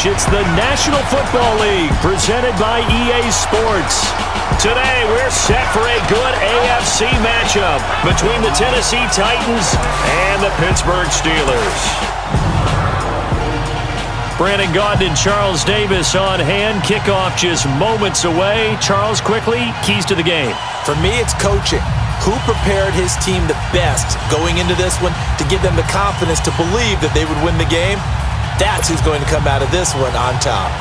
match. It's the National Football League presented by EA Sports. Today, we're set for a good AFC matchup between the Tennessee Titans and the Pittsburgh Steelers. Brandon Gaudin and Charles Davis on hand. Kickoff just moments away. Charles, quickly, keys to the game. For me, it's coaching. Who prepared his team the best going into this one to give them the confidence to believe that they would win the game? That's who's going to come out of this one on top.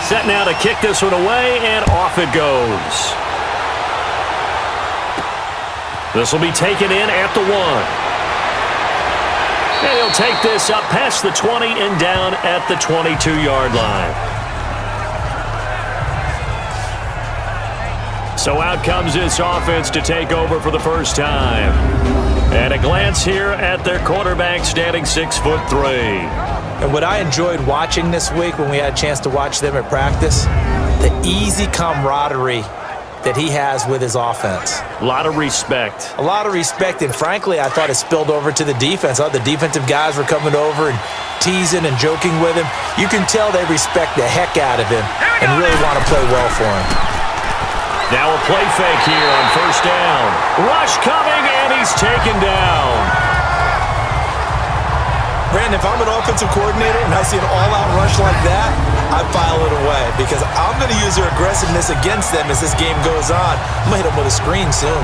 Set now to kick this one away, and off it goes. This will be taken in at the 1. And he'll take this up past the 20 and down at the 22-yard line. So out comes this offense to take over for the first time. And a glance here at their quarterback standing 6'3". And what I enjoyed watching this week when we had a chance to watch them at practice, the easy camaraderie that he has with his offense. A lot of respect. A lot of respect, and frankly, I thought it spilled over to the defense. I thought the defensive guys were coming over and teasing and joking with him. You can tell they respect the heck out of him and really want to play well for him. Now a play fake here on first down. Rush coming, and he's taken down. Brandon, if I'm an offensive coordinator and I see an all-out rush like that, I file it away because I'm going to use their aggressiveness against them as this game goes on. I'm going to hit them with a screen soon.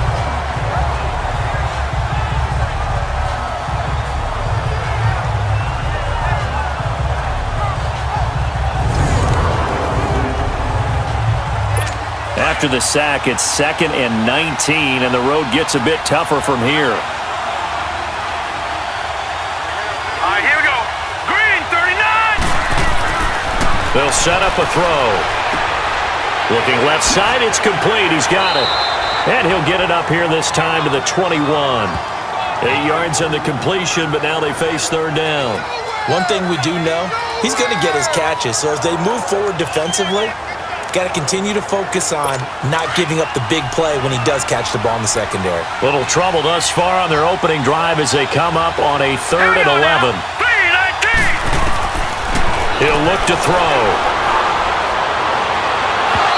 After the sack, it's 2nd and 19, and the road gets a bit tougher from here. Here we go. Green, 39. They'll set up a throw. Looking left side, it's complete. He's got it. And he'll get it up here this time to the 21. 8 yards on the completion, but now they face third down. One thing we do know, he's going to get his catches. So as they move forward defensively, got to continue to focus on not giving up the big play when he does catch the ball in the secondary. Little trouble thus far on their opening drive as they come up on a 3rd and 11. He'll look to throw.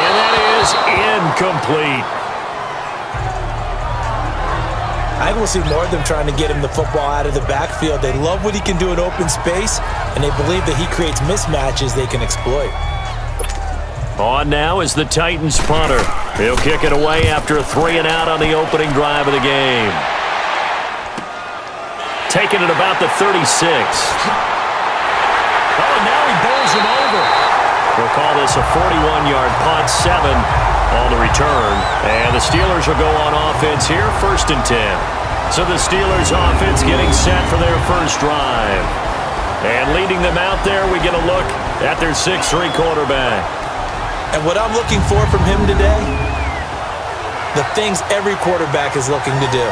And that is incomplete. I will see more of them trying to get him the football out of the backfield. They love what he can do in open space, and they believe that he creates mismatches they can exploit. On now is the Titans punter. He'll kick it away after a 3 and out on the opening drive of the game. Taking it about the 36. Oh, and now he bowls him over. We'll call this a 41-yard punt, 7 on the return. And the Steelers will go on offense here, 1st and 10. So the Steelers offense getting set for their first drive. And leading them out there, we get a look at their 6'3" quarterback. And what I'm looking for from him today, the things every quarterback is looking to do.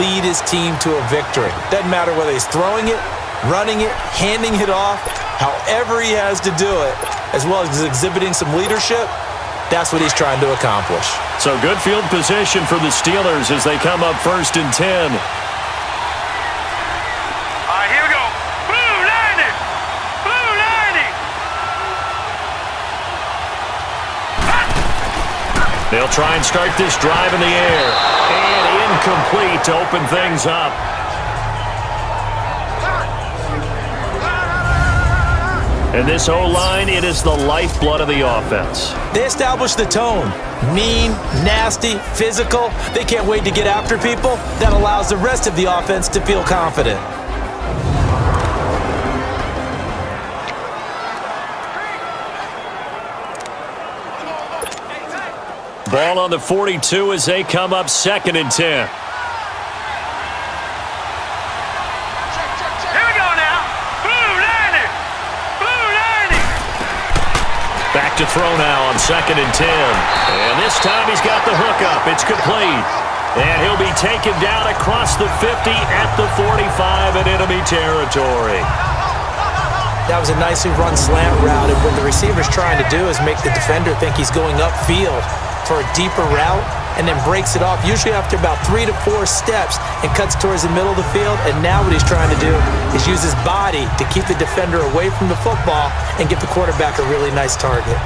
Lead his team to a victory. Doesn't matter whether he's throwing it, running it, handing it off, however he has to do it, as well as exhibiting some leadership, that's what he's trying to accomplish. So good field position for the Steelers as they come up 1st and 10. Here we go. Blue 90. Blue 90. They'll try and start this drive in the air. And incomplete to open things up. And this O-line, it is the lifeblood of the offense. They establish the tone. Mean, nasty, physical. They can't wait to get after people. That allows the rest of the offense to feel confident. Ball on the 42 as they come up 2nd and 10. Back to throw now on 2nd and 10. And this time he's got the hook up. It's complete. And he'll be taken down across the 50 at the 45 in enemy territory. That was a nicely run slant route, and what the receiver's trying to do is make the defender think he's going upfield for a deeper route. and then breaks it off, usually after about 3 to 4 steps, and cuts towards the middle of the field. And now what he's trying to do is use his body to keep the defender away from the football and give the quarterback a really nice target.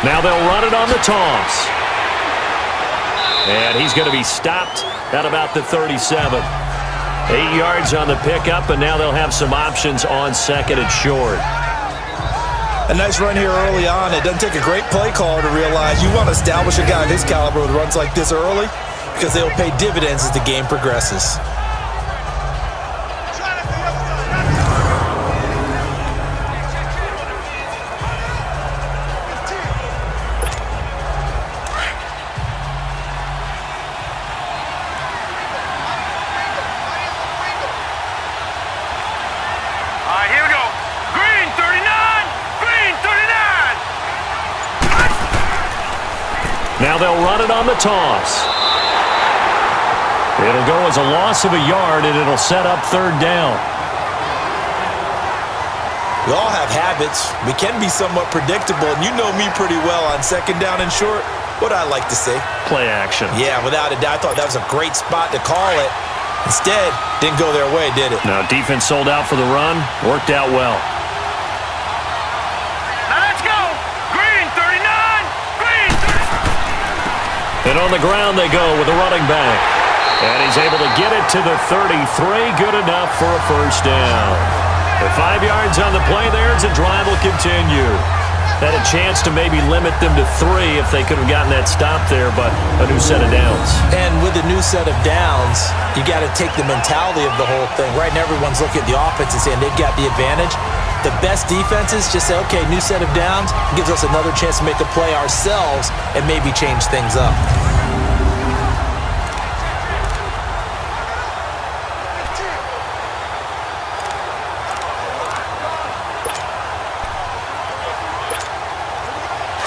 Now they'll run it on the toss. And he's going to be stopped at about the 37. 8 yards on the pickup, and now they'll have some options on second and short. A nice run here early on. It doesn't take a great play caller to realize you want to establish a guy of his caliber with runs like this early, because they'll pay dividends as the game progresses. Now they'll run it on the toss. It'll go as a loss of a yard, and it'll set up third down. We all have habits. We can be somewhat predictable, and you know me pretty well on second down and short. What I like to say? Play action. Yeah, without a doubt. I thought that was a great spot to call it. Instead, didn't go their way, did it? No, defense sold out for the run. Worked out well. And on the ground they go with the running back. And he's able to get it to the 33. Good enough for a first down. The 5 yards on the play there as the drive will continue. Had a chance to maybe limit them to 3 if they could have gotten that stop there, but a new set of downs. And with a new set of downs, you got to take the mentality of the whole thing. Right now everyone's looking at the offense and saying they've got the advantage. The best defenses just say, okay, new set of downs, gives us another chance to make a play ourselves and maybe change things up.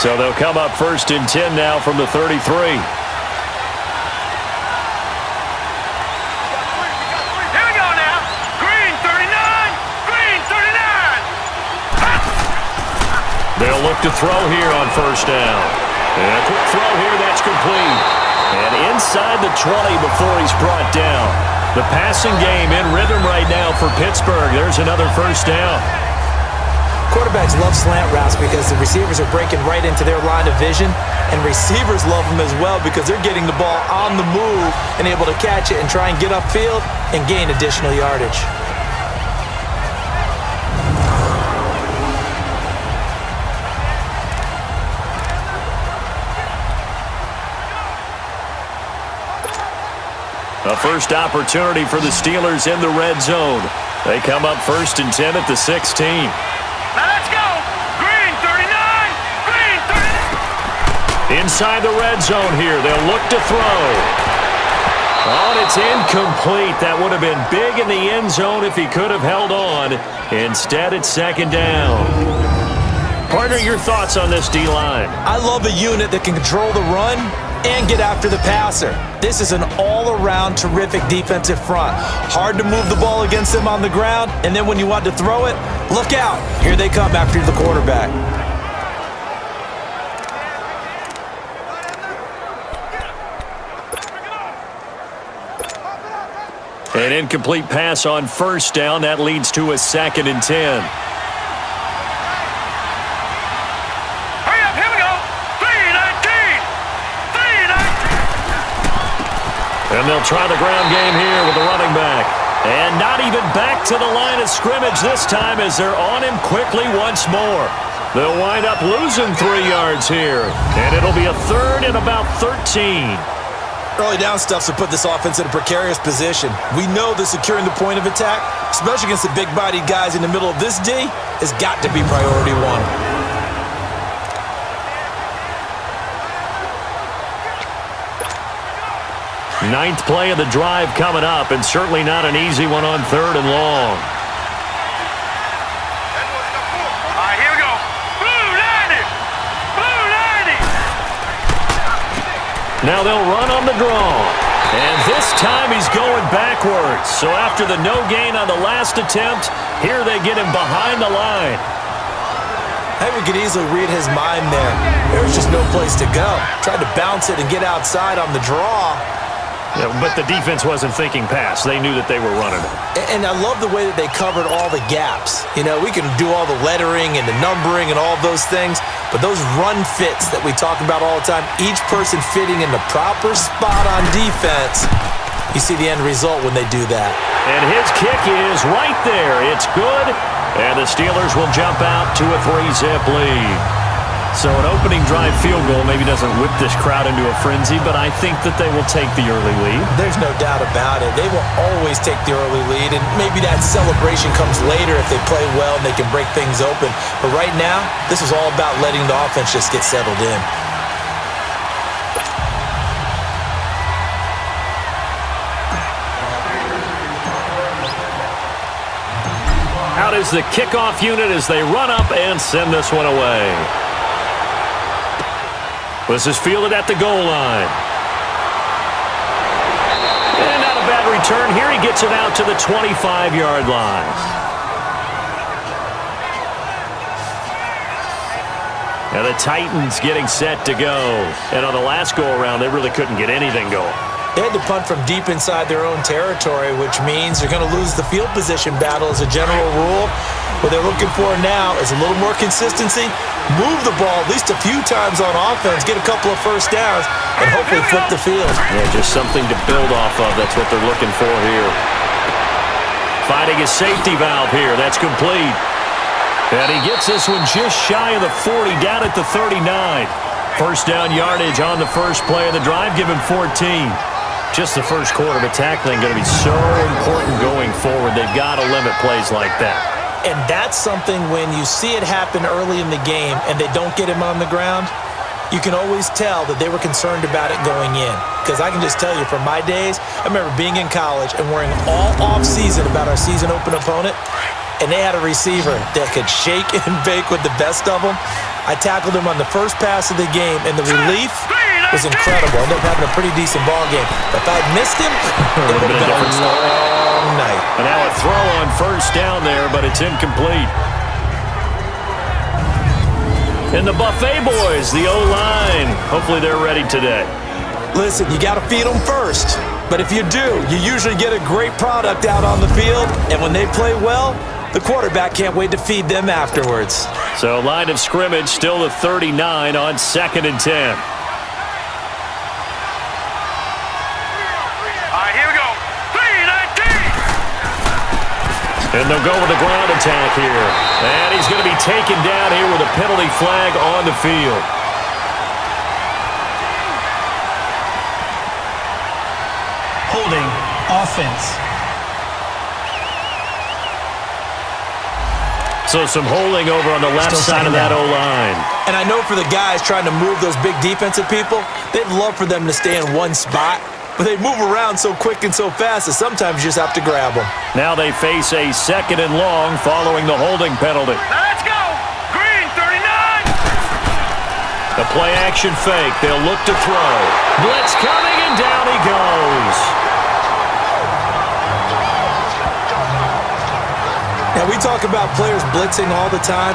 So they'll come up 1st and 10 now from the 33. They'll look to throw here on first down. And a quick throw here, that's complete. And inside the 20 before he's brought down. The passing game in rhythm right now for Pittsburgh. There's another first down. Quarterbacks love slant routes because the receivers are breaking right into their line of vision. And receivers love them as well because they're getting the ball on the move and able to catch it and try and get upfield and gain additional yardage. A first opportunity for the Steelers in the red zone. They come up 1st and 10 at the 16. Let's go! Green 39! Green 39! Inside the red zone here. They'll look to throw. Oh, and it's incomplete. That would have been big in the end zone if he could have held on. Instead, it's 2nd down. Partner, your thoughts on this D-line? I love a unit that can control the run and get after the passer. This is an all-around terrific defensive front. Hard to move the ball against them on the ground, and then when you want to throw it, look out. Here they come after the quarterback. An incomplete pass on first down. That leads to a 2nd and 10. And they'll try the ground game here with the running back. And not even back to the line of scrimmage this time as they're on him quickly once more. They'll wind up losing 3 yards here. And it'll be a 3rd and about 13. Early down stuff to put this offense in a precarious position. We know that securing the point of attack, especially against the big-bodied guys in the middle of this D, has got to be priority 1. 9th play of the drive coming up, and certainly not an easy one on 3rd and long. Now they'll run on the draw. And this time he's going backwards. So after the no gain on the last attempt, here they get him behind the line. I think we could easily read his mind there. There was just no place to go. Tried to bounce it and get outside on the draw. Yeah, but the defense wasn't thinking pass. They knew that they were running it. And I love the way that they covered all the gaps. You know, we can do all the lettering and the numbering and all those things, but those run fits that we talk about all the time, each person fitting in the proper spot on defense, you see the end result when they do that. And his kick is right there. It's good, and the Steelers will jump out to a 3-zip lead. So an opening drive field goal maybe doesn't whip this crowd into a frenzy, but I think that they will take the early lead. There's no doubt about it. They will always take the early lead, and maybe that celebration comes later if they play well and they can break things open. But right now, this is all about letting the offense just get settled in. Out is the kickoff unit as they run up and send this one away. This is fielded at the goal line. And not a bad return here. He gets it out to the 25-yard line. Now the Titans getting set to go. And on the last go-around, they really couldn't get anything going. They had to punt from deep inside their own territory, which means they're going to lose the field position battle as a general rule. What they're looking for now is a little more consistency, move the ball at least a few times on offense, get a couple of first downs, and hopefully flip the field. Yeah, just something to build off of. That's what they're looking for here. Finding his safety valve here. That's complete. And he gets this one just shy of the 40, down at the 39. First down yardage on the first play of the drive, give him 14. Just the first quarter, but tackling going to be so important going forward. They've got to limit plays like that. And that's something when you see it happen early in the game and they don't get him on the ground, you can always tell that they were concerned about it going in. Because I can just tell you from my days, I remember being in college and worrying all off-season about our season open opponent, and they had a receiver that could shake and bake with the best of them. I tackled him on the first pass of the game, and the relief was incredible. I ended up having a pretty decent ball game. But if I had missed him, it would have been a long night. And now a throw on first down there, but it's incomplete. And the Buffet boys, the O-line, hopefully they're ready today. Listen, you got to feed them first. But if you do, you usually get a great product out on the field. And when they play well, the quarterback can't wait to feed them afterwards. So line of scrimmage still the 39 on 2nd and 10. All right, here we go. 3-19. And they'll go with a ground attack here. And he's going to be taken down here with a penalty flag on the field. Holding offense. So some holding over on the left side of that O-line. And I know for the guys trying to move those big defensive people, they'd love for them to stay in one spot. But they move around so quick and so fast that sometimes you just have to grab them. Now they face a 2nd and long following the holding penalty. Now let's go. Green, 39. The play action fake. They'll look to throw. Blitz coming, and down he goes. Now, we talk about players blitzing all the time.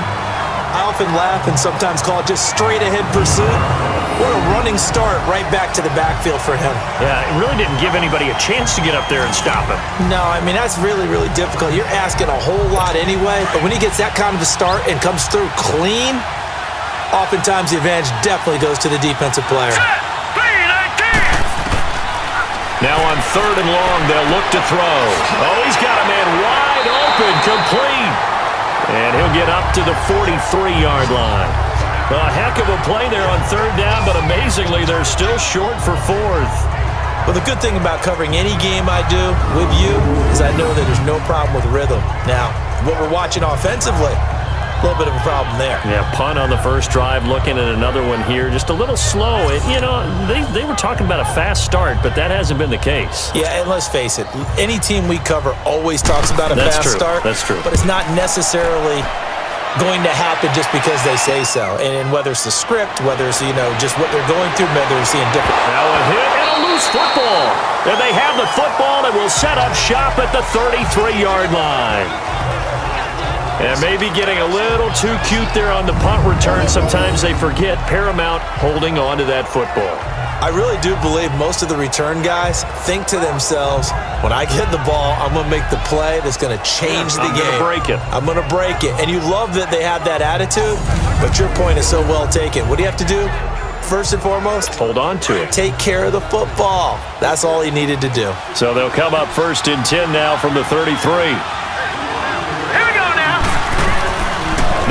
I often laugh and sometimes call it just straight-ahead pursuit. What a running start right back to the backfield for him. Yeah, it really didn't give anybody a chance to get up there and stop him. No, I mean, that's really, really difficult. You're asking a whole lot anyway, but when he gets that kind of a start and comes through clean, oftentimes the advantage definitely goes to the defensive player. Now on 3rd and long, they'll look to throw. Oh, he's got a man wide open, complete. And he'll get up to the 43-yard line. A heck of a play there on 3rd down, but amazingly, they're still short for 4th. Well, the good thing about covering any game I do with you is I know that there's no problem with rhythm. Now, what we're watching offensively, a little bit of a problem there. Yeah, punt on the first drive, looking at another one here. Just a little slow. You know, they were talking about a fast start, but that hasn't been the case. Yeah, and let's face it, any team we cover always talks about a fast start. That's true. But it's not necessarily going to happen just because they say so. And whether it's the script, whether it's, just what they're going through, whether they're seeing different. Now a hit and a loose football. And they have the football and will set up shop at the 33-yard line. And maybe getting a little too cute there on the punt return. Sometimes they forget Paramount holding on to that football. I really do believe most of the return guys think to themselves, when I get the ball, I'm going to make the play that's going to change the game. I'm going to break it. I'm going to break it. And you love that they have that attitude, but your point is so well taken. What do you have to do? First and foremost, hold on to it. Take care of the football. That's all he needed to do. So they'll come up 1st and 10 now from the 33. Here we go now.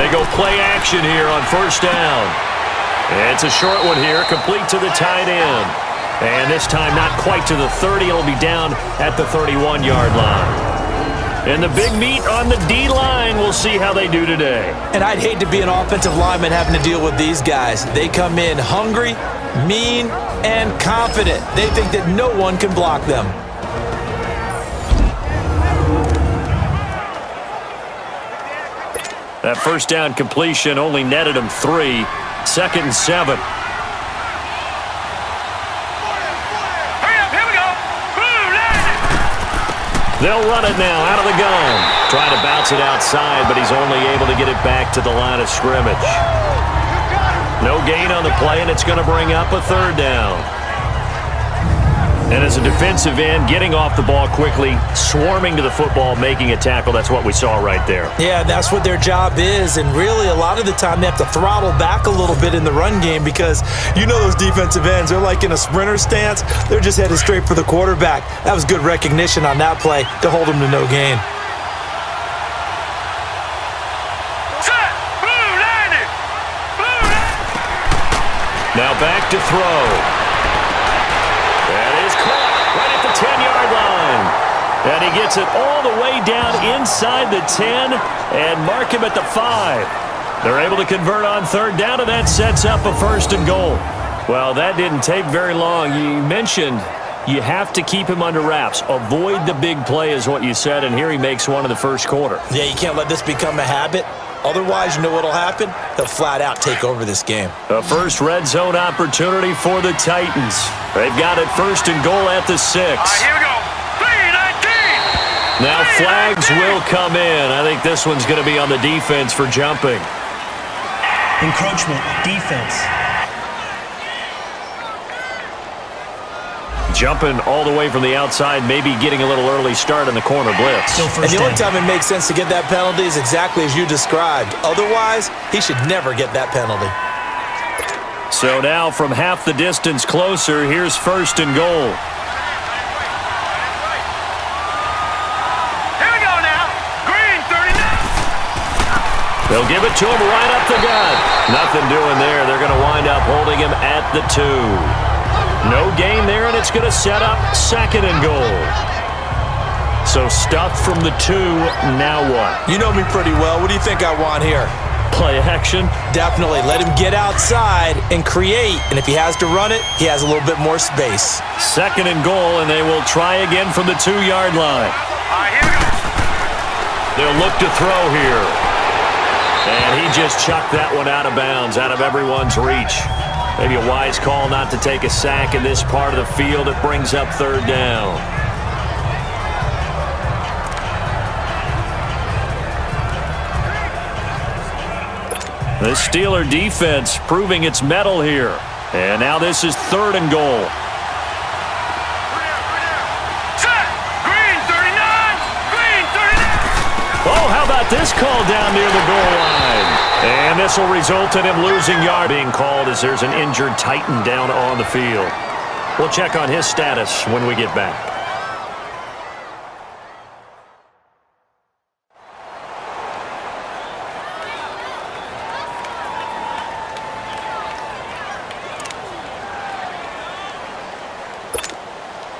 They go play action here on 1st down. It's a short one here, complete to the tight end. And this time not quite to the 30. It'll be down at the 31-yard line. And the big meat on the D-line. We'll see how they do today. And I'd hate to be an offensive lineman having to deal with these guys. They come in hungry, mean, and confident. They think that no one can block them. That 1st down completion only netted him 3. 2nd and 7. Hurry up, here we go. Boom, line it. They'll run it now out of the gun. Trying to bounce it outside, but he's only able to get it back to the line of scrimmage. No gain on the play, and it's going to bring up a 3rd down. And as a defensive end, getting off the ball quickly, swarming to the football, making a tackle, that's what we saw right there. Yeah, that's what their job is, and really a lot of the time they have to throttle back a little bit in the run game because those defensive ends, they're like in a sprinter stance. They're just headed straight for the quarterback. That was good recognition on that play to hold them to no gain. Set. Boom, line it. Boom, line it. Now back to throw. That is caught right at the 10-yard line. And he gets it all the way down inside the 10 and mark him at the 5. They're able to convert on 3rd down, and that sets up a 1st and goal. Well, that didn't take very long. You mentioned you have to keep him under wraps. Avoid the big play is what you said, and here he makes one in the 1st quarter. Yeah, you can't let this become a habit. Otherwise, you know what'll happen? They'll flat out take over this game. A first red zone opportunity for the Titans. They've got it 1st and goal at the 6. All right, here we go. 3-19. Now flags will come in. I think this one's going to be on the defense for jumping. Encroachment, defense. Jumping all the way from the outside, maybe getting a little early start in the corner blitz. And the only time it makes sense to get that penalty is exactly as you described. Otherwise, he should never get that penalty. So now from half the distance closer, here's 1st and goal. Here we go now. Green, 39. They'll give it to him right up the gut. Nothing doing there. They're going to wind up holding him at the 2. No gain there, and it's going to set up 2nd and goal. So stuffed from the 2, now what? You know me pretty well. What do you think I want here? Play action? Definitely. Let him get outside and create, and if he has to run it, he has a little bit more space. 2nd and goal, and they will try again from the 2-yard line. All right, here we go. They'll look to throw here. And he just chucked that one out of bounds, out of everyone's reach. Maybe a wise call not to take a sack in this part of the field. It brings up 3rd down. The Steeler defense proving its mettle here. And now this is 3rd and goal. Set. Green, 39. Green, 39. Oh, how about this call down near the goal line? And this will result in him losing yard. Being called as there's an injured Titan down on the field. We'll check on his status when we get back.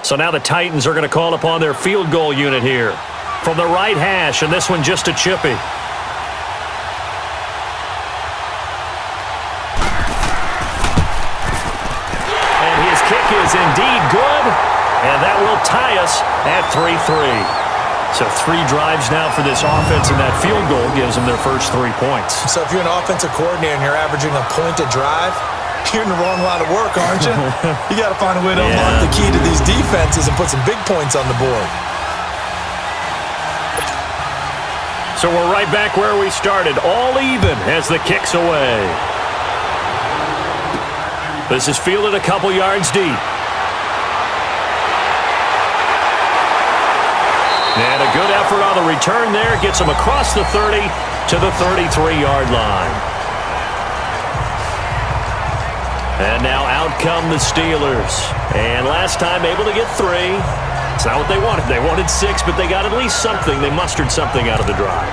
So now the Titans are going to call upon their field goal unit here. From the right hash, and this one just a chippy. Is indeed good, and that will tie us at 3-3. So 3 drives now for this offense, and that field goal gives them their first 3 points. So if you're an offensive coordinator and you're averaging a point a drive, you're in the wrong line of work, aren't you? You got to find a way to unlock the key to these defenses and put some big points on the board. So we're right back where we started, all even as the kick's away. This is fielded a couple yards deep. And a good effort on the return there gets him across the 30 to the 33-yard line. And now out come the Steelers. And last time able to get 3. It's not what they wanted. They wanted 6, but they got at least something. They mustered something out of the drive.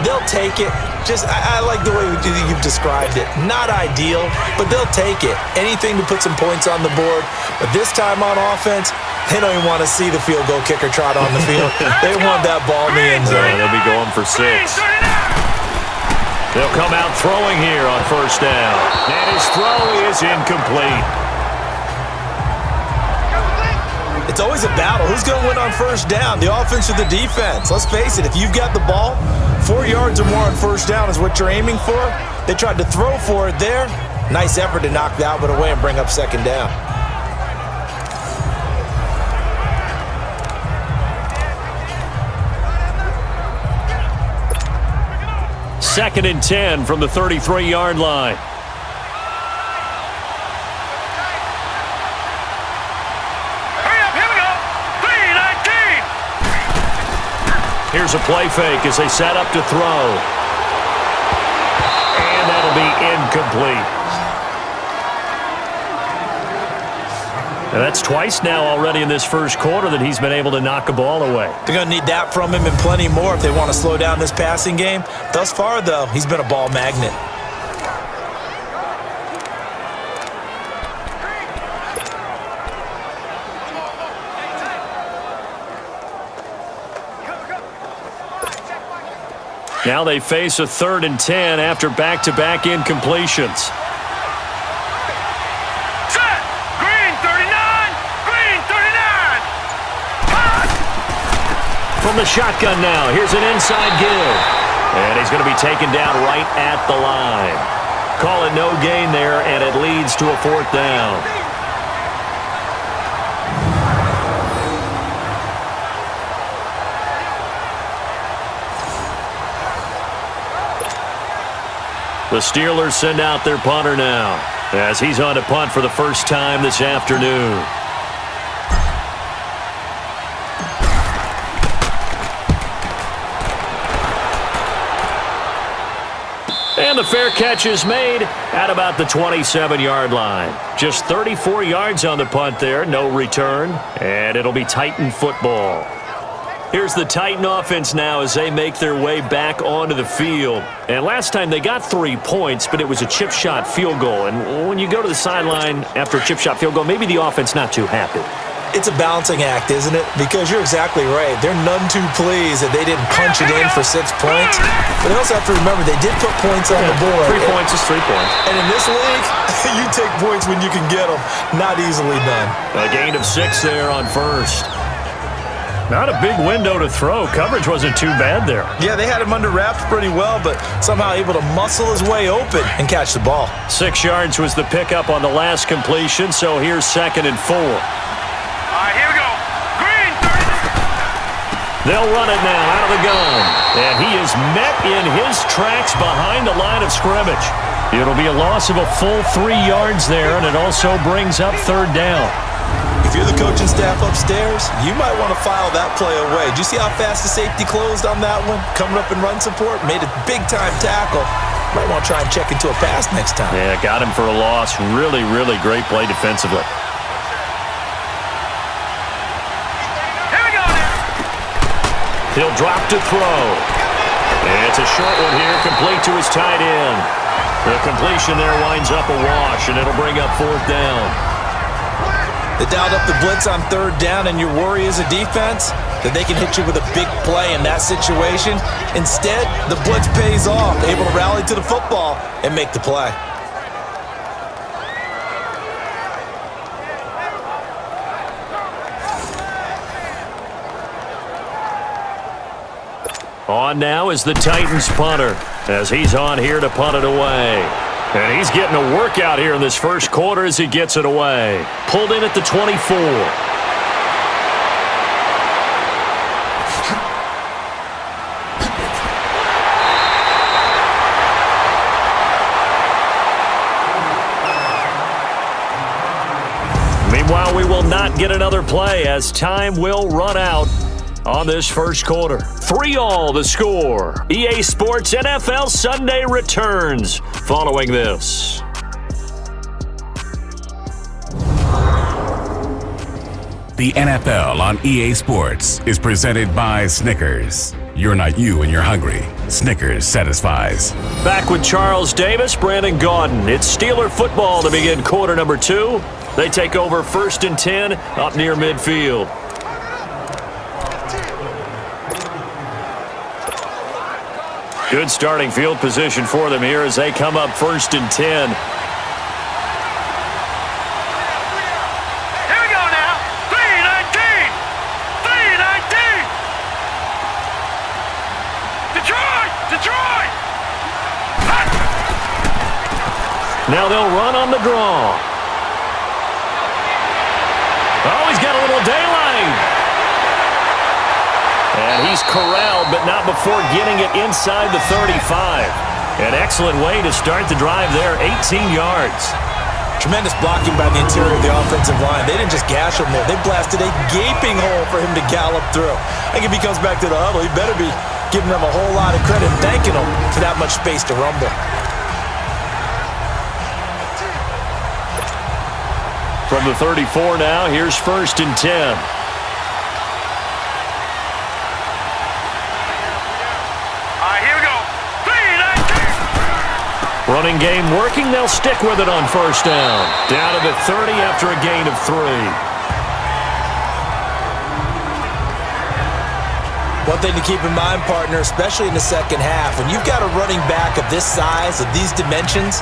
They'll take it. I like the way you've described it. Not ideal, but they'll take it. Anything to put some points on the board. But this time on offense, they don't even want to see the field goal kicker trot on the field. They want that ball in the end zone. They'll be going for 6. They'll come out throwing here on first down. And his throw is incomplete. It's always a battle. Who's going to win on first down, the offense or the defense? Let's face it, if you've got the ball, 4 yards or more on first down is what you're aiming for. They tried to throw for it there. Nice effort to knock that one away and bring up second down. Second and 10 from the 33-yard line. Here's a play fake as they set up to throw. And that'll be incomplete. And that's twice now already in this first quarter that he's been able to knock a ball away. They're going to need that from him and plenty more if they want to slow down this passing game. Thus far, though, he's been a ball magnet. Now they face a 3rd and 10 after back-to-back incompletions. Set! Green 39! Green 39! Pass! From the shotgun now, here's an inside give. And he's going to be taken down right at the line. Call it no gain there, and it leads to a 4th down. The Steelers send out their punter now as he's on to punt for the first time this afternoon. And the fair catch is made at about the 27-yard line. Just 34 yards on the punt there, no return, and it'll be Titan football. Here's the Titan offense now as they make their way back onto the field. And last time they got 3 points, but it was a chip shot field goal. And when you go to the sideline after a chip shot field goal, maybe the offense not too happy. It's a balancing act, isn't it? Because you're exactly right. They're none too pleased that they didn't punch it in for 6 points. But they also have to remember they did put points on the board. 3 points is 3 points. And in this league, you take points when you can get them. Not easily done. A gain of 6 there on first. Not a big window to throw. Coverage wasn't too bad there. Yeah, they had him under wraps pretty well, but somehow able to muscle his way open and catch the ball. 6 yards was the pickup on the last completion, so here's 2nd and 4. All right, here we go. Green 30. They'll run it now out of the gun. And he is met in his tracks behind the line of scrimmage. It'll be a loss of a full 3 yards there, and it also brings up 3rd down. If you're the coaching staff upstairs, you might want to file that play away. Did you see how fast the safety closed on that one? Coming up in run support, made a big-time tackle. Might want to try and check into a pass next time. Yeah, got him for a loss. Really, really great play defensively. Here we go now. He'll drop to throw. It's a short one here, complete to his tight end. The completion there winds up a wash, and it'll bring up 4th down. They dialed up the blitz on 3rd down, and your worry as a defense that they can hit you with a big play in that situation. Instead, the blitz pays off, able to rally to the football and make the play. On now is the Titans punter as he's on here to punt it away. And he's getting a workout here in this first quarter as he gets it away. Pulled in at the 24. Meanwhile, we will not get another play as time will run out on this first quarter. 3-all the score. EA Sports NFL Sunday returns following this. The NFL on EA Sports is presented by Snickers. You're not you when you're hungry. Snickers satisfies. Back with Charles Davis, Brandon Gaudin. It's Steeler football to begin quarter number 2. They take over 1st and 10 up near midfield. Good starting field position for them here as they come up 1st and 10. Here we go now. 3-19. 3-19. Detroit. Detroit. Now they'll run on the draw. Oh, he's got a little daylight. And he's corralled, but not before getting it inside the 35. An excellent way to start the drive there, 18 yards. Tremendous blocking by the interior of the offensive line. They didn't just gash him there. They blasted a gaping hole for him to gallop through. I think if he comes back to the huddle, he better be giving them a whole lot of credit and thanking them for that much space to rumble. From the 34 now, here's 1st and 10. Running game working. They'll stick with it on 1st down. Down to the 30 after a gain of 3. One thing to keep in mind, partner, especially in the second half, when you've got a running back of this size, of these dimensions,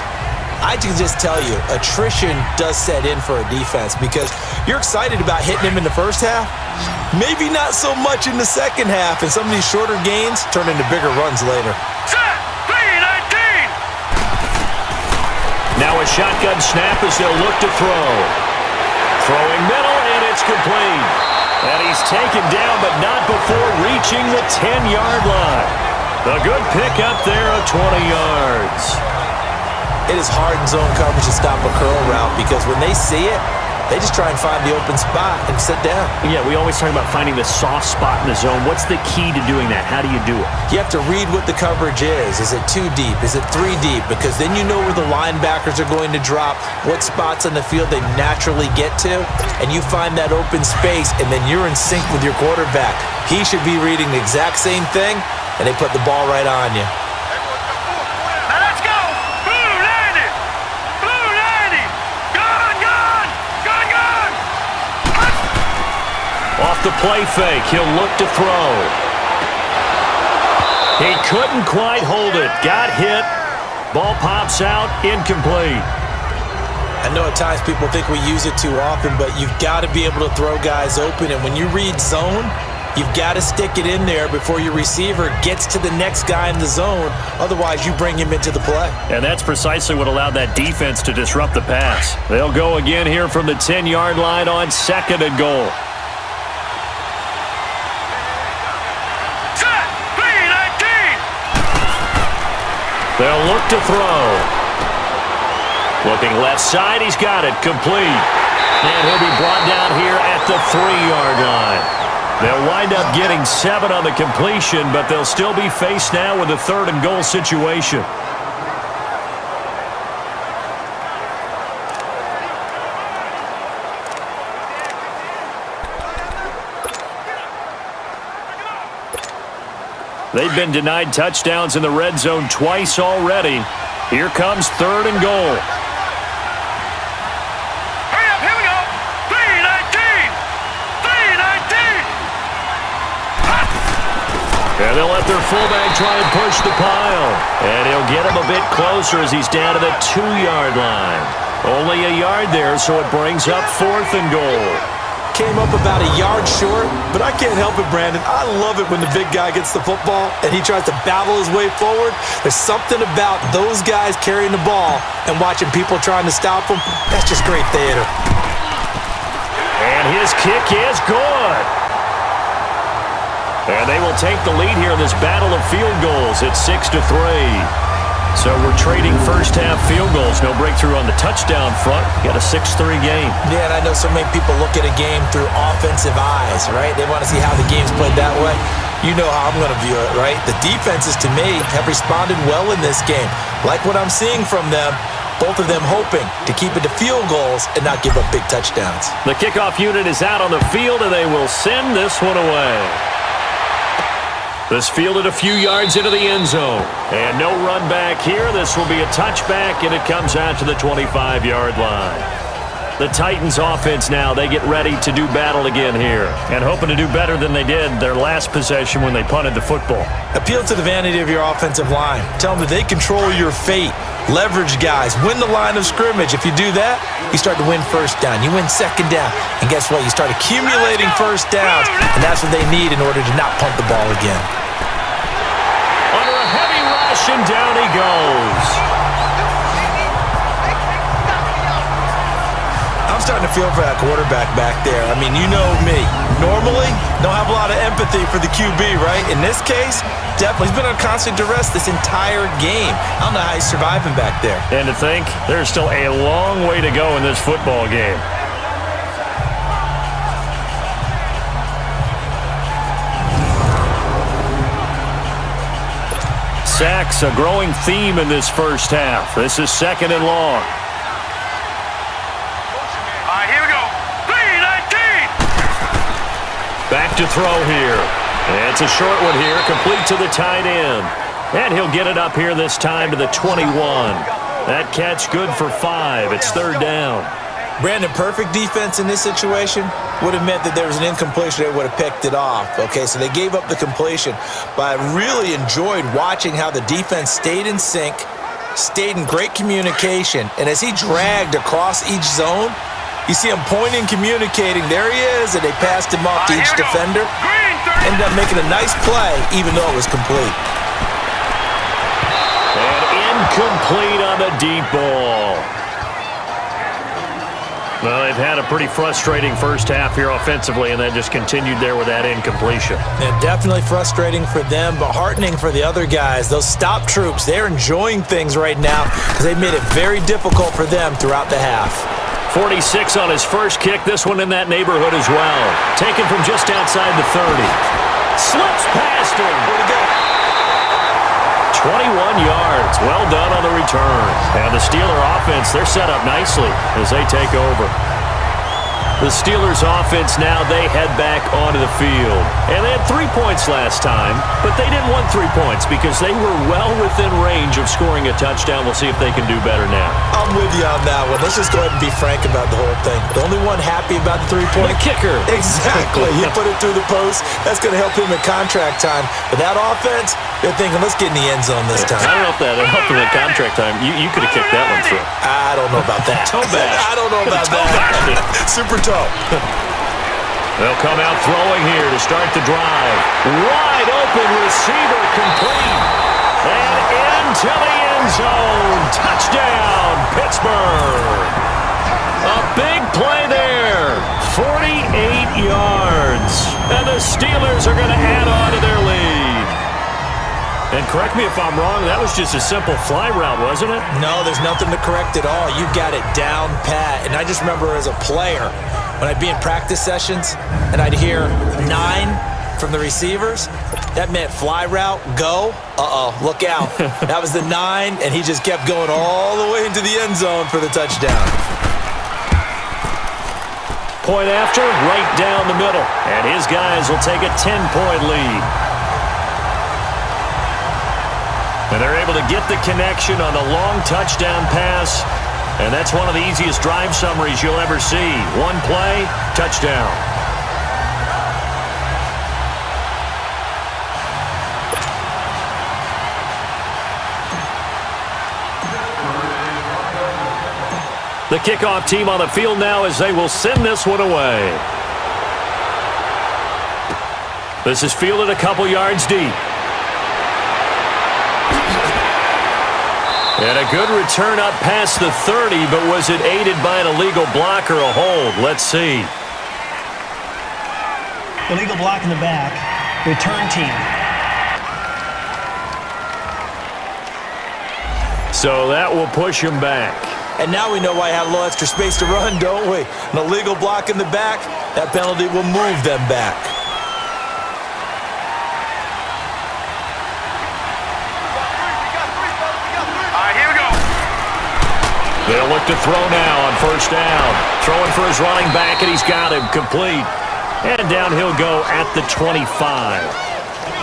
I can just tell you, attrition does set in for a defense because you're excited about hitting him in the first half. Maybe not so much in the second half, and some of these shorter gains turn into bigger runs later. Now a shotgun snap as they'll look to throw. Throwing middle, and it's complete. And he's taken down, but not before reaching the 10-yard line. A good pickup there of 20 yards. It is hard in zone coverage to stop a curl route because when they see it, they just try and find the open spot and sit down. Yeah, we always talk about finding the soft spot in the zone. What's the key to doing that? How do you do it? You have to read what the coverage is. Is it 2 deep? Is it 3 deep? Because then you know where the linebackers are going to drop, what spots on the field they naturally get to, and you find that open space, and then you're in sync with your quarterback. He should be reading the exact same thing, and they put the ball right on you. Off the play fake, he'll look to throw. He couldn't quite hold it. Got hit. Ball pops out, incomplete. I know at times people think we use it too often, but you've got to be able to throw guys open. And when you read zone, you've got to stick it in there before your receiver gets to the next guy in the zone. Otherwise, you bring him into the play. And that's precisely what allowed that defense to disrupt the pass. They'll go again here from the 10-yard line on 2nd and goal. They'll look to throw. Looking left side, he's got it, complete. And he'll be brought down here at the 3-yard line. They'll wind up getting 7 on the completion, but they'll still be faced now with a 3rd and goal situation. They've been denied touchdowns in the red zone twice already. Here comes 3rd and goal. Hurry up, here we go. 3-19. 3-19. And they'll let their fullback try and push the pile. And he'll get him a bit closer as he's down to the 2-yard line. Only a yard there, so it brings up 4th and goal. came up about a yard short, but I can't help it, Brandon. I love it when the big guy gets the football and he tries to battle his way forward. There's something about those guys carrying the ball and watching people trying to stop them. That's just great theater. And his kick is good. And they will take the lead here in this battle of field goals. It's 6-3. So we're trading first-half field goals. No breakthrough on the touchdown front. Got a 6-3 game. Yeah, and I know so many people look at a game through offensive eyes, right? They want to see how the game's played that way. You know how I'm going to view it, right? The defenses, to me, have responded well in this game. Like what I'm seeing from them, both of them hoping to keep it to field goals and not give up big touchdowns. The kickoff unit is out on the field, and they will send this one away. This fielded a few yards into the end zone. And no run back here. This will be a touchback, and it comes out to the 25-yard line. The Titans offense now, they get ready to do battle again here. And hoping to do better than they did their last possession when they punted the football. Appeal to the vanity of your offensive line. Tell them that they control your fate. Leverage guys. Win the line of scrimmage. If you do that, you start to win first down. You win second down. And guess what? You start accumulating first downs. And that's what they need in order to not punt the ball again. Under a heavy rush, and down he goes. I'm starting to feel for that quarterback back there. I mean, you know me. Normally, don't have a lot of empathy for the QB, right? In this case, definitely. He's been on constant duress this entire game. I don't know how he's surviving back there. And to think, there's still a long way to go in this football game. Sacks, a growing theme in this first half. This is 2nd and long. Here we go. 3-19. Back to throw here. And it's a short one here, complete to the tight end. And he'll get it up here this time to the 21. That catch good for 5. It's 3rd down. Brandon, perfect defense in this situation would have meant that there was an incompletion. They would have picked it off. Okay, so they gave up the completion. But I really enjoyed watching how the defense stayed in sync, stayed in great communication. And as he dragged across each zone, you see him pointing, communicating. There he is, and they passed him off to each defender. Ended up making a nice play, even though it was complete. And incomplete on the deep ball. Well, they've had a pretty frustrating first half here offensively, and that just continued there with that incompletion. And definitely frustrating for them, but heartening for the other guys. Those stop troops, they're enjoying things right now because they've made it very difficult for them throughout the half. 46 on his first kick. This one in that neighborhood as well. Taken from just outside the 30. Slips past him. Where'd he go? 21 yards. Well done on the return. And the Steeler offense, they're set up nicely as they take over. The Steelers offense now, they head back onto the field. And they had 3 points last time, but they didn't want 3 points because they were well within range of scoring a touchdown. We'll see if they can do better now. I'm with you on that one. Let's just go ahead and be frank about the whole thing. The only one happy about the 3-point. The kicker. Exactly. He put it through the post. That's going to help him in contract time. But that offense, they're thinking, let's get in the end zone this time. I don't know if that helped him in contract time. You could have kicked that one through. I don't know about that. Toe bash. I don't know about that. Super toe. They'll come out throwing here to start the drive. Wide open receiver complete. And into the end zone. Touchdown, Pittsburgh. A big play there. 48 yards. And the Steelers are going to add on to their lead. And correct me if I'm wrong, that was just a simple fly route, wasn't it? No, there's nothing to correct at all. You've got it down pat. And I just remember as a player, when I'd be in practice sessions and I'd hear 9 from the receivers, that meant fly route, go. Look out. That was the 9, and he just kept going all the way into the end zone for the touchdown. Point after, right down the middle. And his guys will take a 10-point lead. And they're able to get the connection on the long touchdown pass. And that's one of the easiest drive summaries you'll ever see. One play, touchdown. The kickoff team on the field now as they will send this one away. This is fielded a couple yards deep. And a good return up past the 30, but was it aided by an illegal block or a hold? Let's see. Illegal block in the back. Return team. So that will push him back. And now we know why I had a little extra space to run, don't we? An illegal block in the back, that penalty will move them back. All right, here we go. They'll look to throw now on first down. Throwing for his running back, and he's got him complete. And down he'll go at the 25.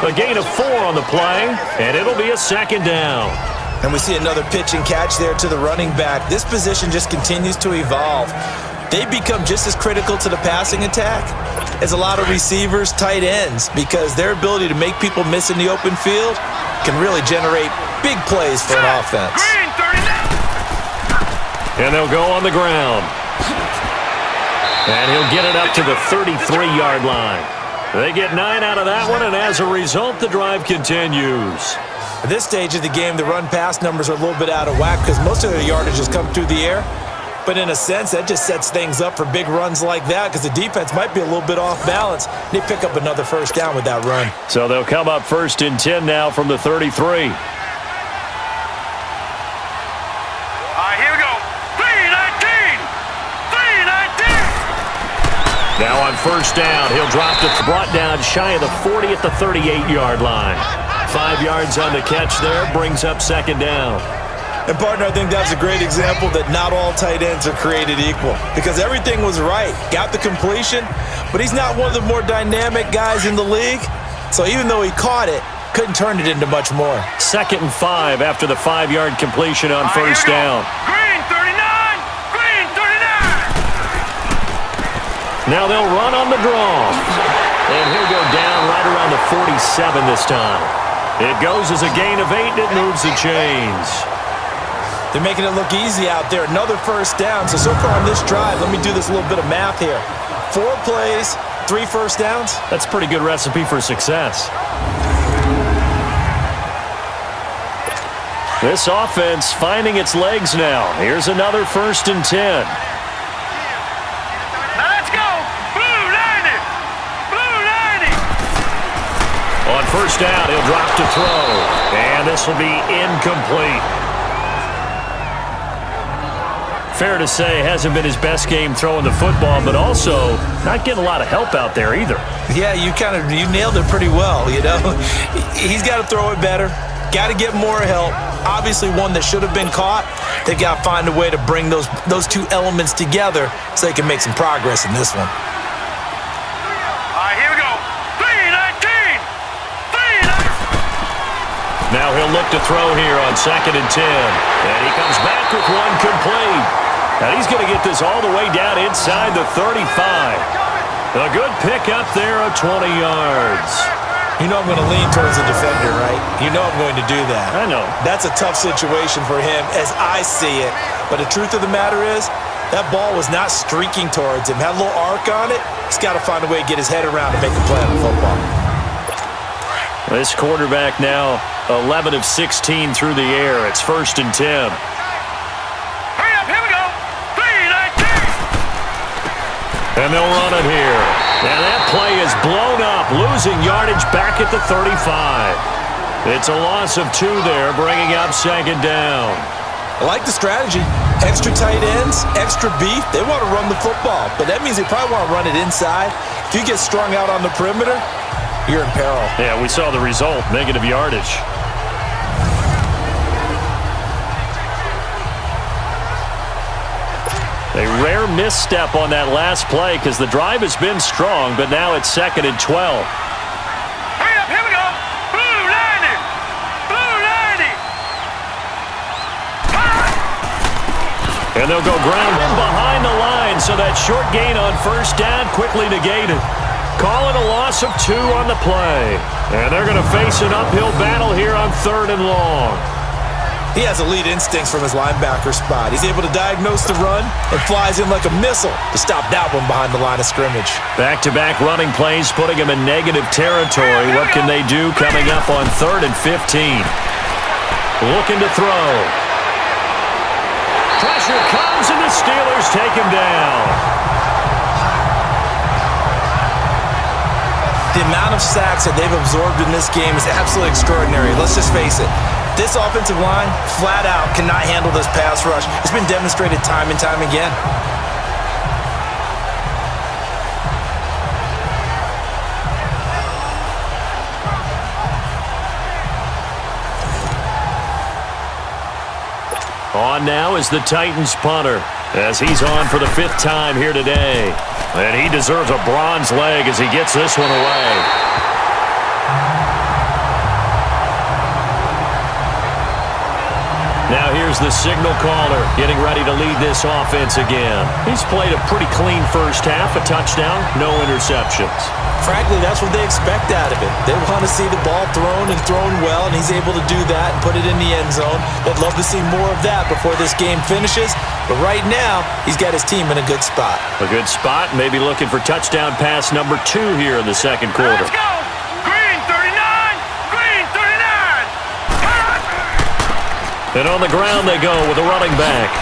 A gain of 4 on the play, and it'll be a second down. And we see another pitch and catch there to the running back. This position just continues to evolve. They become just as critical to the passing attack as a lot of receivers, tight ends, because their ability to make people miss in the open field can really generate big plays for an offense. Green, 39. And they'll go on the ground. And he'll get it up to the 33-yard line. They get 9 out of that one, and as a result, the drive continues. At this stage of the game, the run-pass numbers are a little bit out of whack because most of their yardage has come through the air. But in a sense, that just sets things up for big runs like that because the defense might be a little bit off balance. They pick up another first down with that run. So they'll come up 1st and 10 now from the 33. All right, here we go. 319. 319. Now on first down, he'll drop it. Brought down shy of the 40 at the 38-yard line. 5 yards on the catch there, brings up second down. And, partner, I think that's a great example that not all tight ends are created equal because everything was right. Got the completion, but he's not one of the more dynamic guys in the league. So even though he caught it, couldn't turn it into much more. 2nd and 5 after the 5-yard completion on All right, first here we down. go. Green, 39. Green, 39. Now they'll run on the draw. And he'll go down right around the 47 this time. It goes as a gain of 8, and it moves the chains. They're making it look easy out there. Another first down. So far on this drive, let me do this little bit of math here. 4 plays, 3 first downs. That's a pretty good recipe for success. This offense finding its legs now. Here's another 1st and 10. Now let's go. Blue 90. Blue 90. On first down, he'll drop to throw. And this will be incomplete. Fair to say, hasn't been his best game throwing the football, but also not getting a lot of help out there either. Yeah, you nailed it pretty well, you know. He's got to throw it better. Got to get more help. Obviously one that should have been caught. They've got to find a way to bring those 2 elements together so they can make some progress in this one. All right, here we go. 319. 319. Now he'll look to throw here on 2nd and 10. And he comes back with one complete. And he's going to get this all the way down inside the 35. A good pickup there of 20 yards. You know I'm going to lean towards the defender, right? You know I'm going to do that. I know. That's a tough situation for him as I see it. But the truth of the matter is, that ball was not streaking towards him. Had a little arc on it. He's got to find a way to get his head around and make a play on the football. This quarterback now 11 of 16 through the air. It's 1st and 10. Hurry up, here we go. 319. And they'll run it here. And that play is blown up, losing yardage back at the 35. It's a loss of 2 there, bringing up second down. I like the strategy. Extra tight ends, extra beef. They want to run the football, but that means they probably want to run it inside. If you get strung out on the perimeter, you're in peril. Yeah, we saw the result, negative yardage. A rare misstep on that last play because the drive has been strong, but now it's 2nd and 12. Hurry up, here we go. Blue 90. Blue 90. And they'll go ground behind the line, so that short gain on first down quickly negated. Call it a loss of 2 on the play. And they're going to face an uphill battle here on 3rd and long. He has elite instincts from his linebacker spot. He's able to diagnose the run and flies in like a missile to stop that one behind the line of scrimmage. Back-to-back running plays putting him in negative territory. What can they do coming up on 3rd and 15? Looking to throw. Pressure comes and the Steelers take him down. The amount of sacks that they've absorbed in this game is absolutely extraordinary. Let's just face it. This offensive line, flat out, cannot handle this pass rush. It's been demonstrated time and time again. On now is the Titans punter, as he's on for the 5th time here today. And he deserves a bronze leg as he gets this one away. Now here's the signal caller getting ready to lead this offense again. He's played a pretty clean first half, a touchdown, no interceptions. Frankly, that's what they expect out of it. They want to see the ball thrown and thrown well, and he's able to do that and put it in the end zone. They'd love to see more of that before this game finishes. But right now, he's got his team in a good spot. A good spot, maybe looking for touchdown pass number 2 here in the second quarter. Let's go! Green 39! Green 39! And on the ground they go with a running back.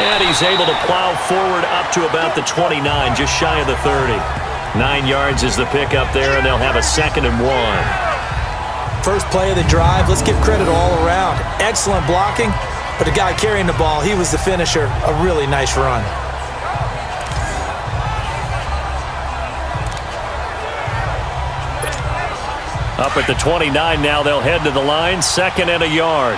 And he's able to plow forward up to about the 29, just shy of the 30. 9 yards is the pickup there, and they'll have a 2nd and 1. First play of the drive, let's give credit all around. Excellent blocking, but the guy carrying the ball, he was the finisher. A really nice run. Up at the 29 now, they'll head to the line, 2nd and a yard.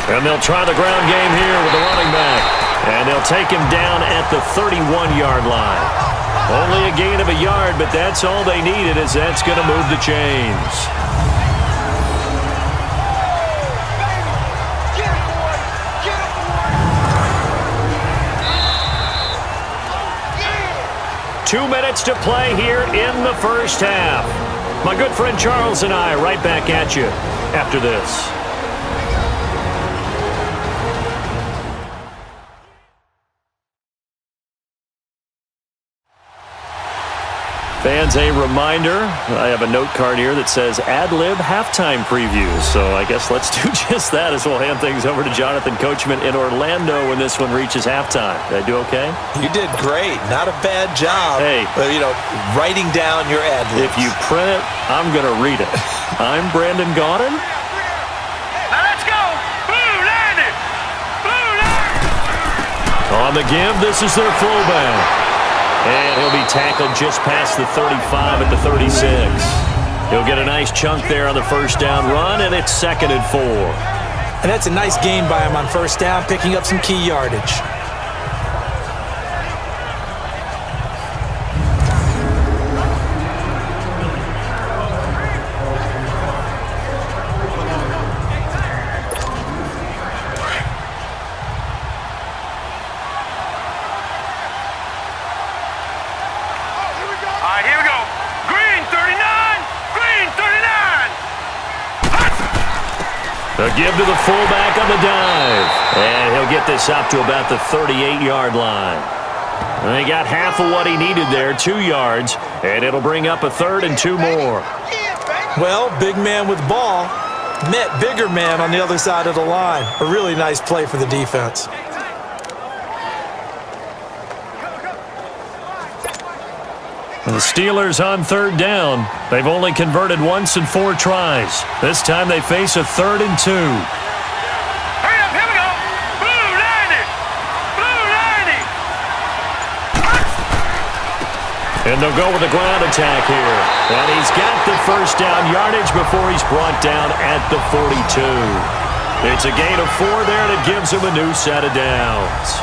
And they'll try the ground game here with the running back. And they'll take him down at the 31-yard line. Only a gain of a yard, but that's all they needed, as that's going to move the chains. Two minutes to play here in the first half. My good friend Charles and I right back at you after this. Fans, a reminder, I have a note card here that says ad-lib halftime preview. So I guess let's do just that as we'll hand things over to Jonathan Coachman in Orlando when this one reaches halftime. Did I do okay? You did great. Not a bad job. Hey. Writing down your ad-libs. If you print it, I'm going to read it. I'm Brandon Gaudin. Now let's go! Blue landed! Blue landed! On the give, this is their fullback. And he'll be tackled just past the 35 at the 36. He'll get a nice chunk there on the first down run, and it's 2nd and 4. And that's a nice gain by him on first down, picking up some key yardage. A give to the fullback on the dive. And he'll get this up to about the 38-yard line. And he got half of what he needed there, 2 yards, and it'll bring up a 3rd and 2 more. Well, big man with ball met bigger man on the other side of the line. A really nice play for the defense. The Steelers on 3rd down. They've only converted once in 4 tries. This time they face a 3rd and 2. Hurry up, here we go! Blue landed! Blue landed! And they'll go with a ground attack here. And he's got the first down yardage before he's brought down at the 42. It's a gain of 4 there that gives him a new set of downs.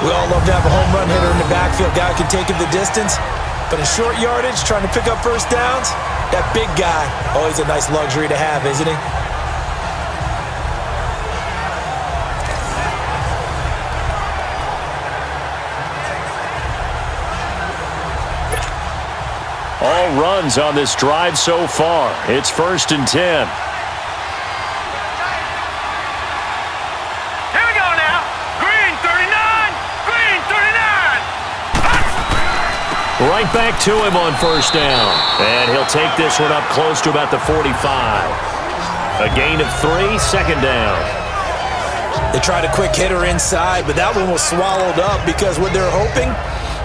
We all love to have a home run hitter in the backfield. Guy who can take it the distance. But in short yardage, trying to pick up first downs, that big guy, always a nice luxury to have, isn't he? All runs on this drive so far. It's 1st and 10. Here we go now. Green 39. Green 39. Right back to him on 1st down. And he'll take this one up close to about the 45. A gain of 3, 2nd down. They tried a quick hitter inside, but that one was swallowed up because what they're hoping,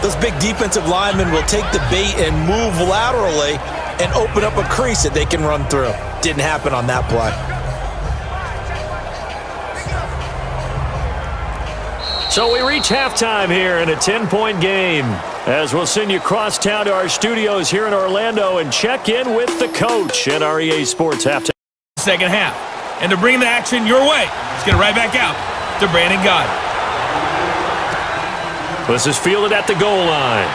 those big defensive linemen will take the bait and move laterally and open up a crease that they can run through. Didn't happen on that play. So we reach halftime here in a 10-point game, as we'll send you across town to our studios here in Orlando and check in with the coach at our EA Sports halftime. Second half. And to bring the action your way, let's get it right back out to Brandon Gott. This is fielded at the goal line.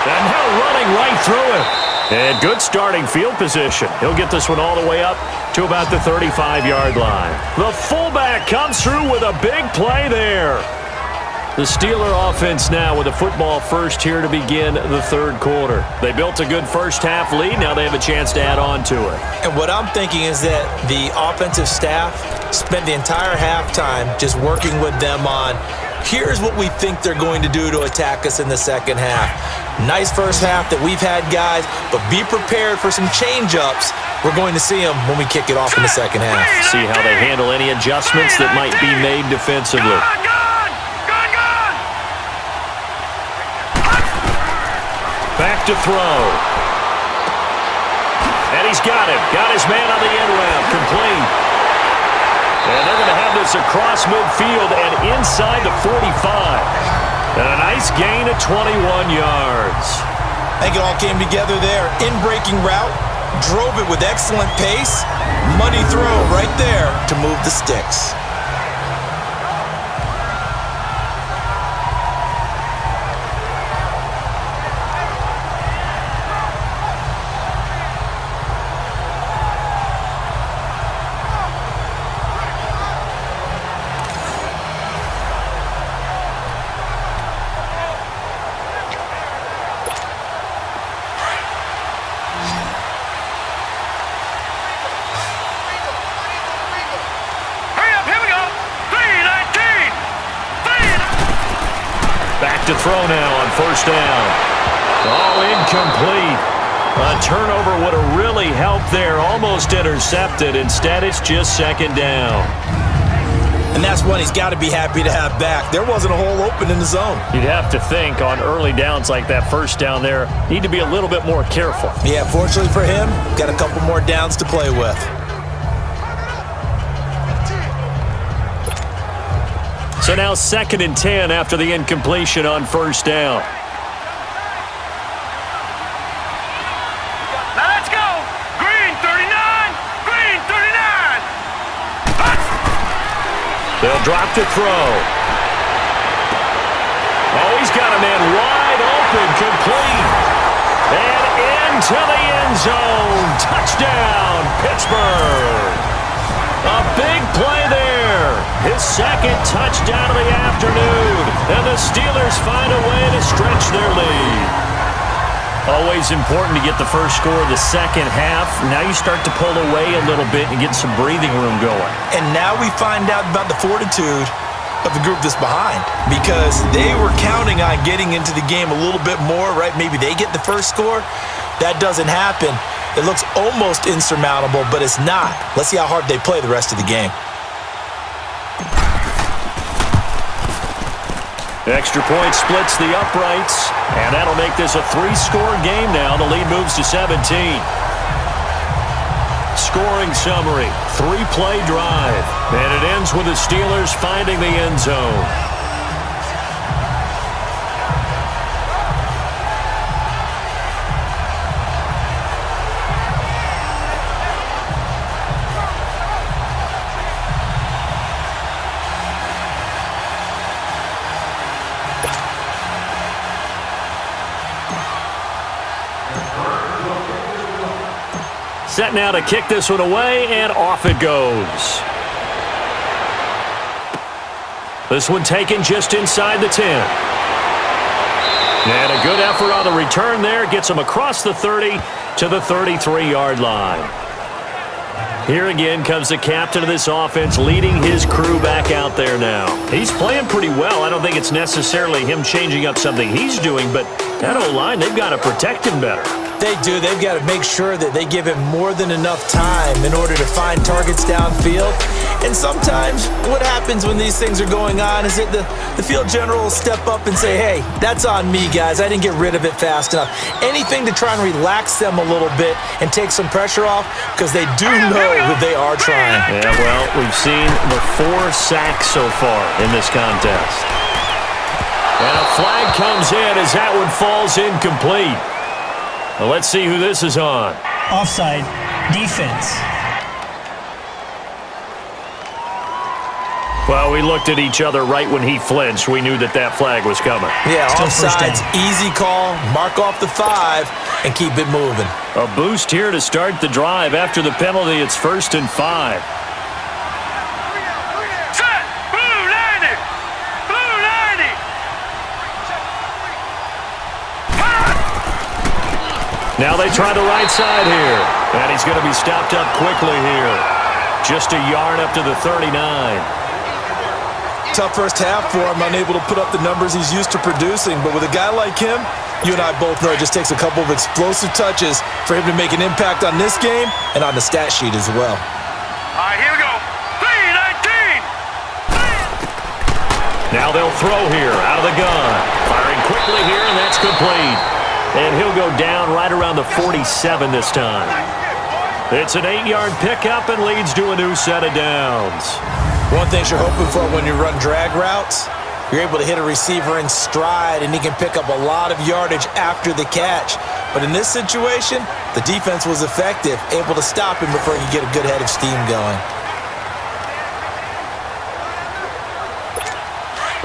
And now running right through it. And good starting field position. He'll get this one all the way up to about the 35-yard line. The fullback comes through with a big play there. The Steeler offense now with a football first here to begin the 3rd quarter. They built a good first half lead. Now they have a chance to add on to it. And what I'm thinking is that the offensive staff spent the entire halftime just working with them on, here's what we think they're going to do to attack us in the second half. Nice first half that we've had, guys, but be prepared for some change-ups. We're going to see them when we kick it off in the second half. See how they handle any adjustments that might be made defensively. Back to throw. And he's got him. Got his man on the end route. Complete. And they're going to have this across midfield and inside the 45. And a nice gain of 21 yards. I think it all came together there. In-breaking route. Drove it with excellent pace. Money throw right there to move the sticks. To throw now on 1st down. All incomplete. A turnover would have really helped there. Almost intercepted. Instead, it's just 2nd down. And that's one he's got to be happy to have back. There wasn't a hole open in the zone. You'd have to think on early downs like that 1st down there, need to be a little bit more careful. Yeah, fortunately for him, got a couple more downs to play with. So now 2nd and 10 after the incompletion on 1st down. Now let's go. Green 39. Green 39. They'll drop to throw. Oh, he's got a man wide open, complete. And into the end zone. Touchdown, Pittsburgh. A big play there. His 2nd touchdown of the afternoon. And the Steelers find a way to stretch their lead. Always important to get the first score of the second half. Now you start to pull away a little bit and get some breathing room going. And now we find out about the fortitude of the group that's behind, because they were counting on getting into the game a little bit more, right? Maybe they get the first score. That doesn't happen. It looks almost insurmountable, but it's not. Let's see how hard they play the rest of the game. Extra point splits the uprights, and that'll make this a 3-score game now. The lead moves to 17. Scoring summary, 3-play drive, and it ends with the Steelers finding the end zone. Set now to kick this one away, and off it goes. This one taken just inside the 10. And a good effort on the return there. Gets him across the 30 to the 33-yard line. Here again comes the captain of this offense, leading his crew back out there now. He's playing pretty well. I don't think it's necessarily him changing up something he's doing, but that O-line, they've got to protect him better. They do. They've got to make sure that they give him more than enough time in order to find targets downfield. And sometimes what happens when these things are going on is that the field general will step up and say, hey, that's on me, guys. I didn't get rid of it fast enough. Anything to try and relax them a little bit and take some pressure off, because they do know that they are trying. Yeah, well, we've seen the 4 sacks so far in this contest. And a flag comes in as that one falls incomplete. Well, let's see who this is on. Offside. Defense. Well, we looked at each other right when he flinched. We knew that that flag was coming. Yeah, Still offsides, easy call, mark off the 5, and keep it moving. A boost here to start the drive. After the penalty, it's 1st and 5. Set. Blue 90. Blue 90. Now they try the right side here. And he's going to be stopped up quickly here. Just a yard up to the 39. Tough first half for him, unable to put up the numbers he's used to producing. But with a guy like him, you and I both know it just takes a couple of explosive touches for him to make an impact on this game and on the stat sheet as well. All right, here we go. 3-19. Now they'll throw here out of the gun. Firing quickly here, and that's complete. And he'll go down right around the 47 this time. It's an 8-yard pickup and leads to a new set of downs. One thing you're hoping for when you run drag routes, you're able to hit a receiver in stride and he can pick up a lot of yardage after the catch. But in this situation, the defense was effective, able to stop him before he could get a good head of steam going.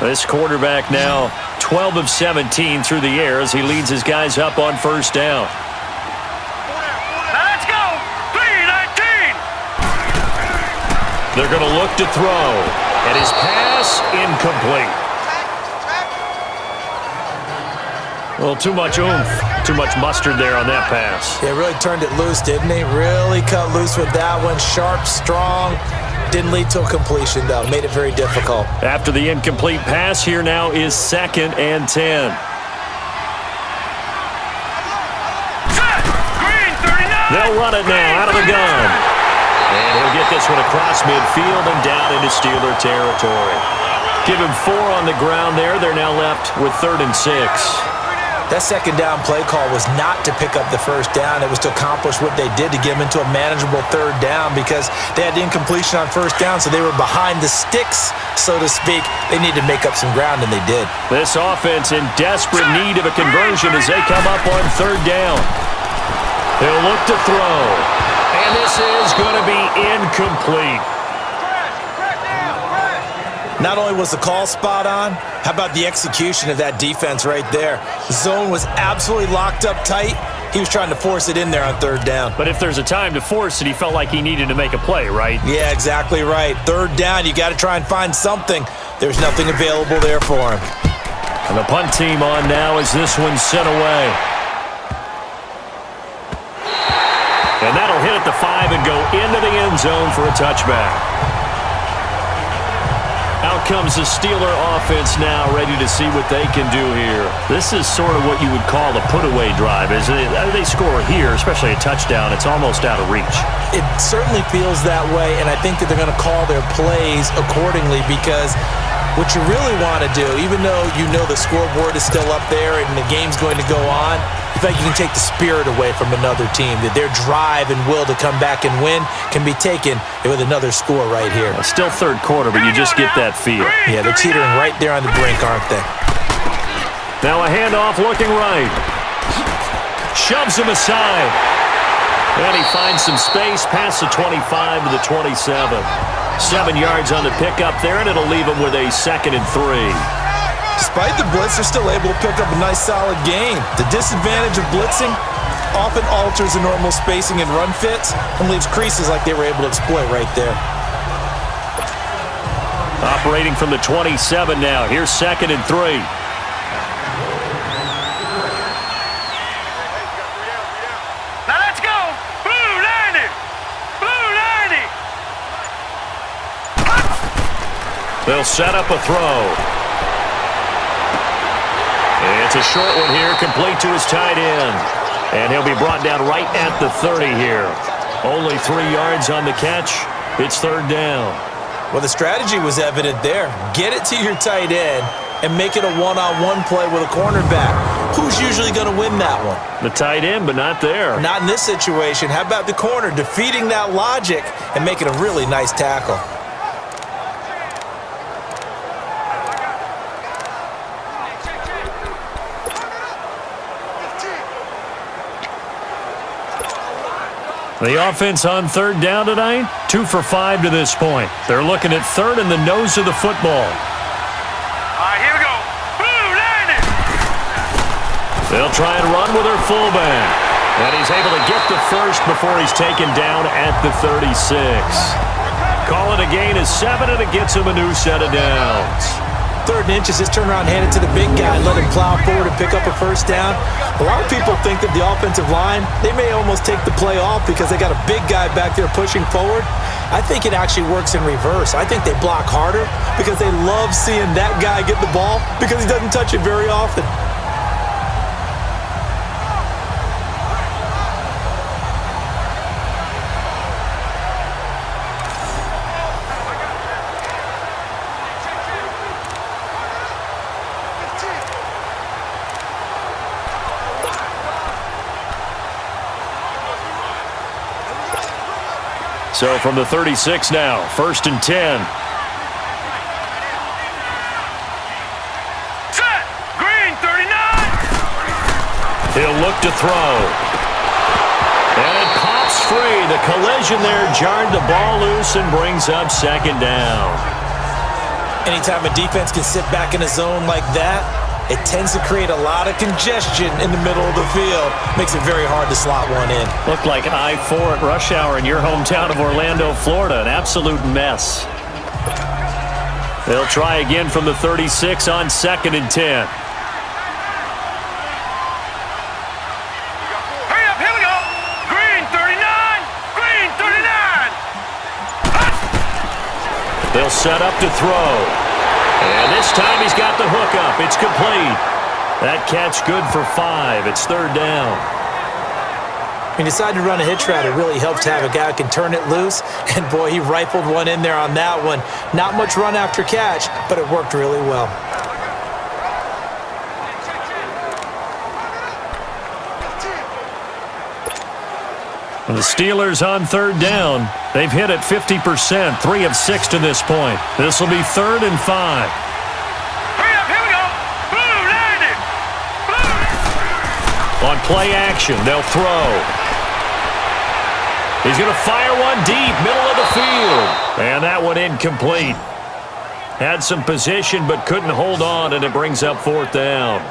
This quarterback now 12 of 17 through the air as he leads his guys up on 1st down. Let's go. 3-19. They're going to look to throw, and his pass incomplete. Well, too much oomph, too much mustard there on that pass. They really turned it loose, didn't they? Really cut loose with that one. Sharp, strong. Didn't lead to a completion, though. Made it very difficult. After the incomplete pass, here now is 2nd and 10. Set. Green 39. They'll run it now out of the gun. And he'll get this one across midfield and down into Steeler territory. Give him 4 on the ground there. They're now left with 3rd and 6. That 2nd down play call was not to pick up the 1st down. It was to accomplish what they did to get them into a manageable 3rd down because they had the incompletion on 1st down, so they were behind the sticks, so to speak. They needed to make up some ground, and they did. This offense in desperate need of a conversion as they come up on 3rd down. They'll look to throw. And this is going to be incomplete. Not only was the call spot on, how about the execution of that defense right there? The zone was absolutely locked up tight. He was trying to force it in there on 3rd down. But if there's a time to force it, he felt like he needed to make a play, right? Yeah, exactly right. 3rd down, you got to try and find something. There's nothing available there for him. And the punt team on now as this one's sent away. And that'll hit at the 5 and go into the end zone for a touchback. Out comes the Steeler offense now, ready to see what they can do here. This is sort of what you would call the put-away drive. As they score here, especially a touchdown, it's almost out of reach. It certainly feels that way, and I think that they're going to call their plays accordingly because what you really want to do, even though you know the scoreboard is still up there and the game's going to go on, you feel like you can take the spirit away from another team, that their drive and will to come back and win can be taken with another score right here. It's still 3rd quarter, but you just get that feel. Yeah, they're teetering right there on the brink, aren't they? Now a handoff looking right. Shoves him aside. And he finds some space past the 25 to the 27. 7 yards on the pickup there, and it'll leave him with a 2nd and 3. Despite the blitz, they're still able to pick up a nice solid gain. The disadvantage of blitzing often alters the normal spacing and run fits and leaves creases like they were able to exploit right there. Operating from the 27 now. Here's 2nd and 3. They'll set up a throw. It's a short one here, complete to his tight end. And he'll be brought down right at the 30 here. Only 3 yards on the catch. It's third down. Well, the strategy was evident there. Get it to your tight end and make it a one-on-one play with a cornerback. Who's usually going to win that one? The tight end, but not there. Not in this situation. How about the corner defeating that logic and making a really nice tackle? The offense on third down tonight, 2 for 5 to this point. They're looking at third in the nose of the football. All right, here we go. Blue line it. They'll try and run with their fullback. And he's able to get the first before he's taken down at the 36. Call it a gain of 7, and it gets him a new set of downs. 3rd and inches, just turn around, hand it to the big guy, and let him plow forward and pick up a first down. A lot of people think that the offensive line, they may almost take the play off because they got a big guy back there pushing forward. I think it actually works in reverse. I think they block harder because they love seeing that guy get the ball because he doesn't touch it very often. So from the 36 now, 1st and 10. Set. Green 39. He'll look to throw. And it pops free. The collision there jarred the ball loose and brings up 2nd down. Anytime a defense can sit back in a zone like that, it tends to create a lot of congestion in the middle of the field. Makes it very hard to slot one in. Looked like I-4 at rush hour in your hometown of Orlando, Florida. An absolute mess. They'll try again from the 36 on 2nd and 10. Hurry up, here we go. Green 39. Green 39. They'll set up to throw. And this time he's got the hook up. It's complete. That catch good for 5. It's 3rd down. When you decide to run a hitch route, it really helps to have a guy who can turn it loose. And, boy, he rifled one in there on that one. Not much run after catch, but it worked really well. The Steelers on 3rd down. They've hit it 50%, 3 of 6 to this point. This will be 3rd and 5. Hurry up, here we go. Blue line it. Blue. On play action, they'll throw. He's going to fire one deep, middle of the field. And that one incomplete. Had some position but couldn't hold on, and it brings up 4th down.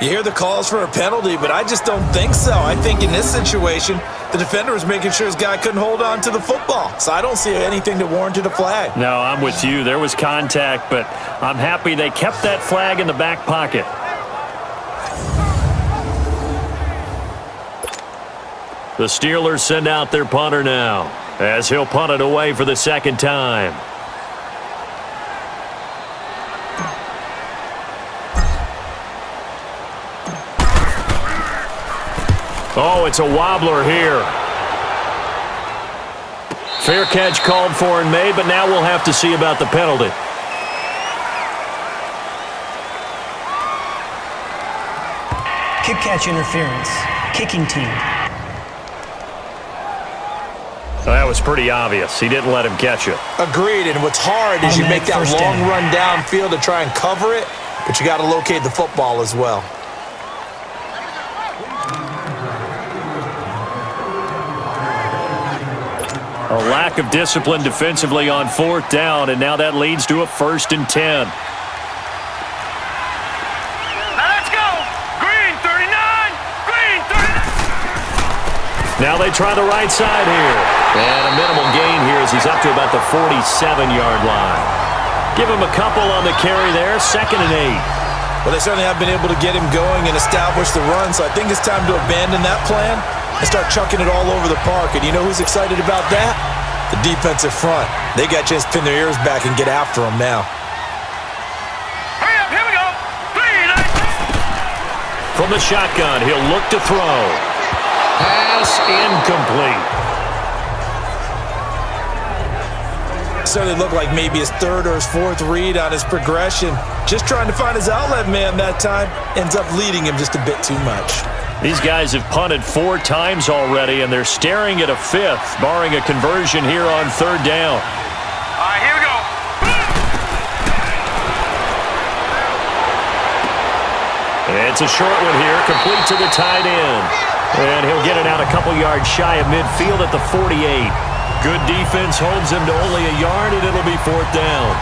You hear the calls for a penalty, but I just don't think so. I think in this situation, the defender was making sure his guy couldn't hold on to the football. So I don't see anything that warranted a flag. No, I'm with you. There was contact, but I'm happy they kept that flag in the back pocket. The Steelers send out their punter now, as he'll punt it away for the 2nd time. Oh, it's a wobbler here. Fair catch called for and made, but now we'll have to see about the penalty. Kick catch interference. Kicking team. That was pretty obvious. He didn't let him catch it. Agreed, and what's hard is you make that long run downfield to try and cover it, but you got to locate the football as well. A lack of discipline defensively on 4th down, and now that leads to a 1st and 10. Now let's go. Green 39. Green 39. Now they try the right side here. And a minimal gain here as he's up to about the 47-yard line. Give him a couple on the carry there, 2nd and 8. Well, they certainly have been able to get him going and establish the run, so I think it's time to abandon that plan and start chucking it all over the park. And you know who's excited about that? The defensive front, they got a chance to pin their ears back and get after him now. Hurry up, here we go. 3, 9. From the shotgun, he'll look to throw. Pass incomplete. Certainly looked like maybe his third or his fourth read on his progression. Just trying to find his outlet man that time. Ends up leading him just a bit too much. These guys have punted 4 times already, and they're staring at a 5th, barring a conversion here on 3rd down. All right, here we go. It's a short one here, complete to the tight end. And he'll get it out a couple yards shy of midfield at the 48. Good defense holds him to only a yard, and it'll be 4th down.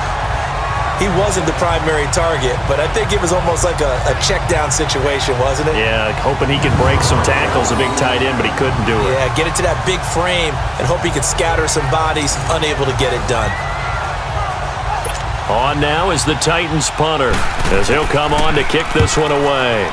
He wasn't the primary target, but I think it was almost like a check-down situation, wasn't it? Yeah, hoping he can break some tackles, a big tight end, but he couldn't do it. Yeah, get it to that big frame and hope he could scatter some bodies, unable to get it done. On now is the Titans punter, as he'll come on to kick this one away.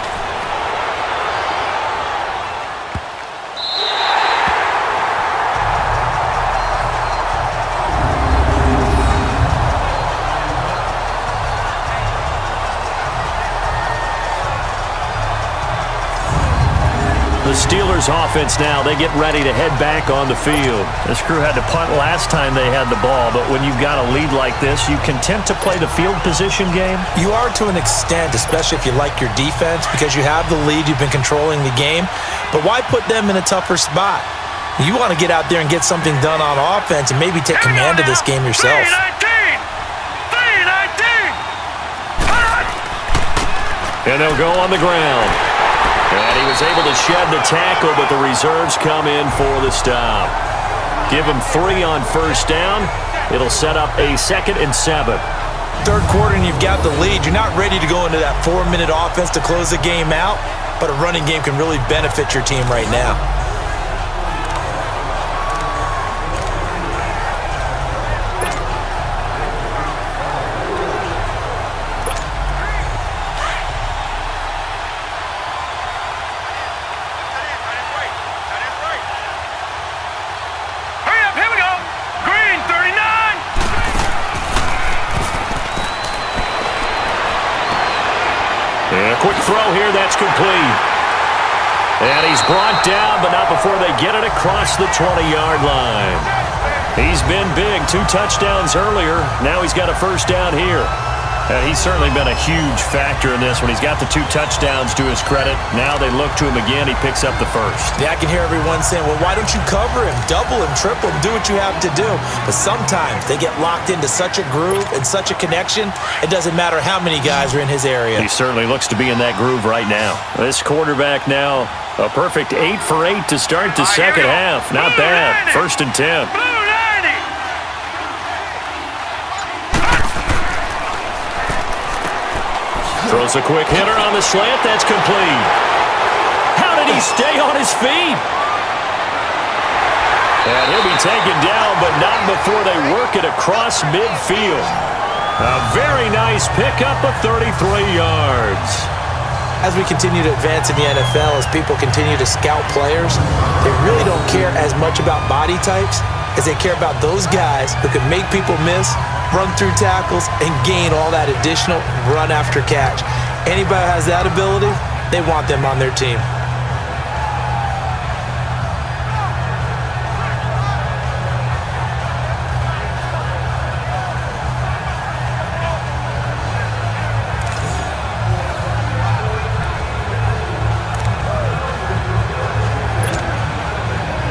The Steelers offense now, they get ready to head back on the field. This crew had to punt last time they had the ball, but when you've got a lead like this, you content to play the field position game? You are to an extent, especially if you like your defense, because you have the lead, you've been controlling the game. But why put them in a tougher spot? You want to get out there and get something done on offense and maybe take command of this game yourself. 3, 19. And they'll go on the ground. And he was able to shed the tackle, but the reserves come in for the stop. Give him 3 on 1st down. It'll set up a 2nd and 7. 3rd quarter and you've got the lead. You're not ready to go into that 4-minute offense to close the game out, but a running game can really benefit your team right now. Hurry up, here we go. Green, 39. And a quick throw here, that's complete. And he's brought down, but not before they get it across the 20-yard line. He's been big, 2 touchdowns earlier. Now he's got a 1st down here. He's certainly been a huge factor in this when he's got the 2 touchdowns to his credit. Now they look to him again. He picks up the 1st. Yeah, I can hear everyone saying, well, why don't you cover him, double him, triple him, do what you have to do. But sometimes they get locked into such a groove and such a connection, it doesn't matter how many guys are in his area. He certainly looks to be in that groove right now. This quarterback now, a perfect 8 for 8 to start the second half. Not bad. 1st and 10. Blue 90. Throws a quick hitter on the slant. That's complete. How did he stay on his feet? And he'll be taken down, but not before they work it across midfield. A very nice pickup of 33 yards. As we continue to advance in the NFL, as people continue to scout players, they really don't care as much about body types as they care about those guys who can make people miss, run through tackles, and gain all that additional run after catch. Anybody who has that ability, they want them on their team.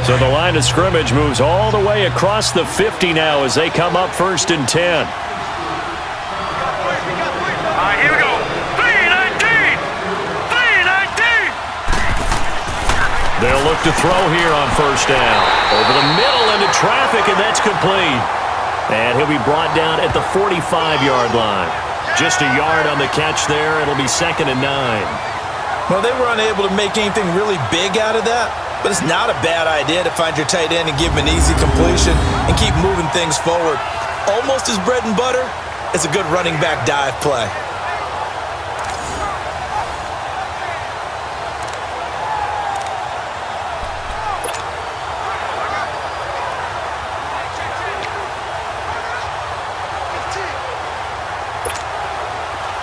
So the line of scrimmage moves all the way across the 50 now as they come up 1st and 10. All right, here we go. 3-19. 3-19. They'll look to throw here on 1st down. Over the middle into traffic, and that's complete. And he'll be brought down at the 45-yard line. Just a yard on the catch there. It'll be 2nd and 9. Well, they were unable to make anything really big out of that, but it's not a bad idea to find your tight end and give him an easy completion and keep moving things forward. Almost as bread and butter as a good running back dive play.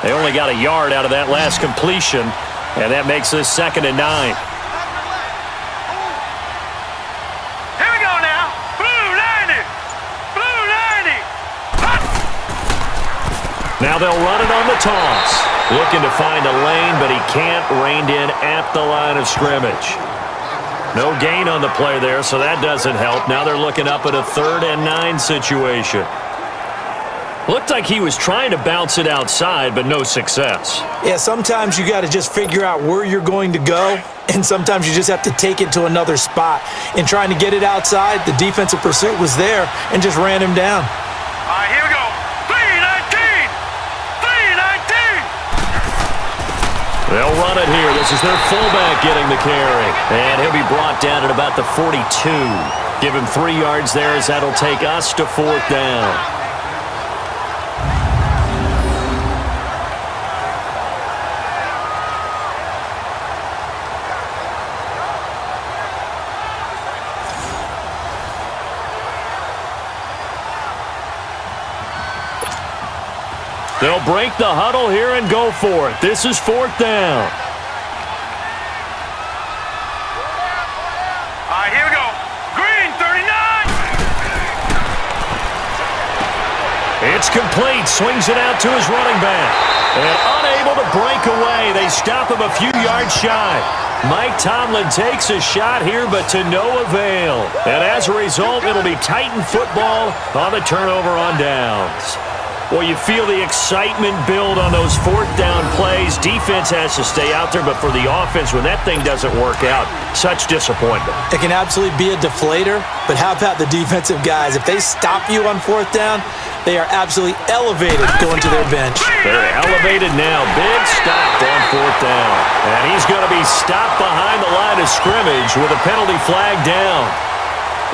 They only got a yard out of that last completion, and that makes this 2nd and 9. Here we go now. Blue 90. Blue 90. Hot. Now they'll run it on the toss. Looking to find a lane, but he can't. Reined in at the line of scrimmage. No gain on the play there, so that doesn't help. Now they're looking up at a 3rd and 9 situation. Looked like he was trying to bounce it outside, but no success. Yeah, sometimes you got to just figure out where you're going to go, and sometimes you just have to take it to another spot. In trying to get it outside, the defensive pursuit was there and just ran him down. All right, here we go. 319. 319. They'll run it here. This is their fullback getting the carry. And he'll be brought down at about the 42. Give him 3 yards there as that'll take us to 4th down. They'll break the huddle here and go for it. This is 4th down. All right, here we go. Green 39. It's complete. Swings it out to his running back. And unable to break away. They stop him a few yards shy. Mike Tomlin takes a shot here, but to no avail. And as a result, it'll be Titan football on the turnover on downs. Well, you feel the excitement build on those 4th down plays. Defense has to stay out there, but for the offense, when that thing doesn't work out, such disappointment. It can absolutely be a deflator, but how about the defensive guys? If they stop you on 4th down, they are absolutely elevated going to their bench. They're elevated now. Big stop on 4th down. And he's going to be stopped behind the line of scrimmage with a penalty flag down.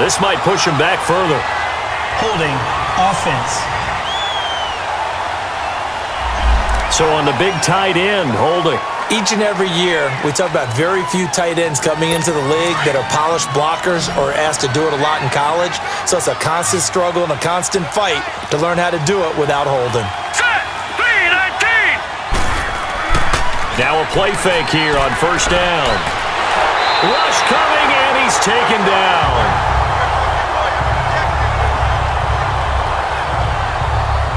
This might push him back further. Holding. Offense. So on the big tight end, holding. Each and every year, we talk about very few tight ends coming into the league that are polished blockers or asked to do it a lot in college. So it's a constant struggle and a constant fight to learn how to do it without holding. Set. 319. Now a play fake here on 1st down. Rush coming, and he's taken down.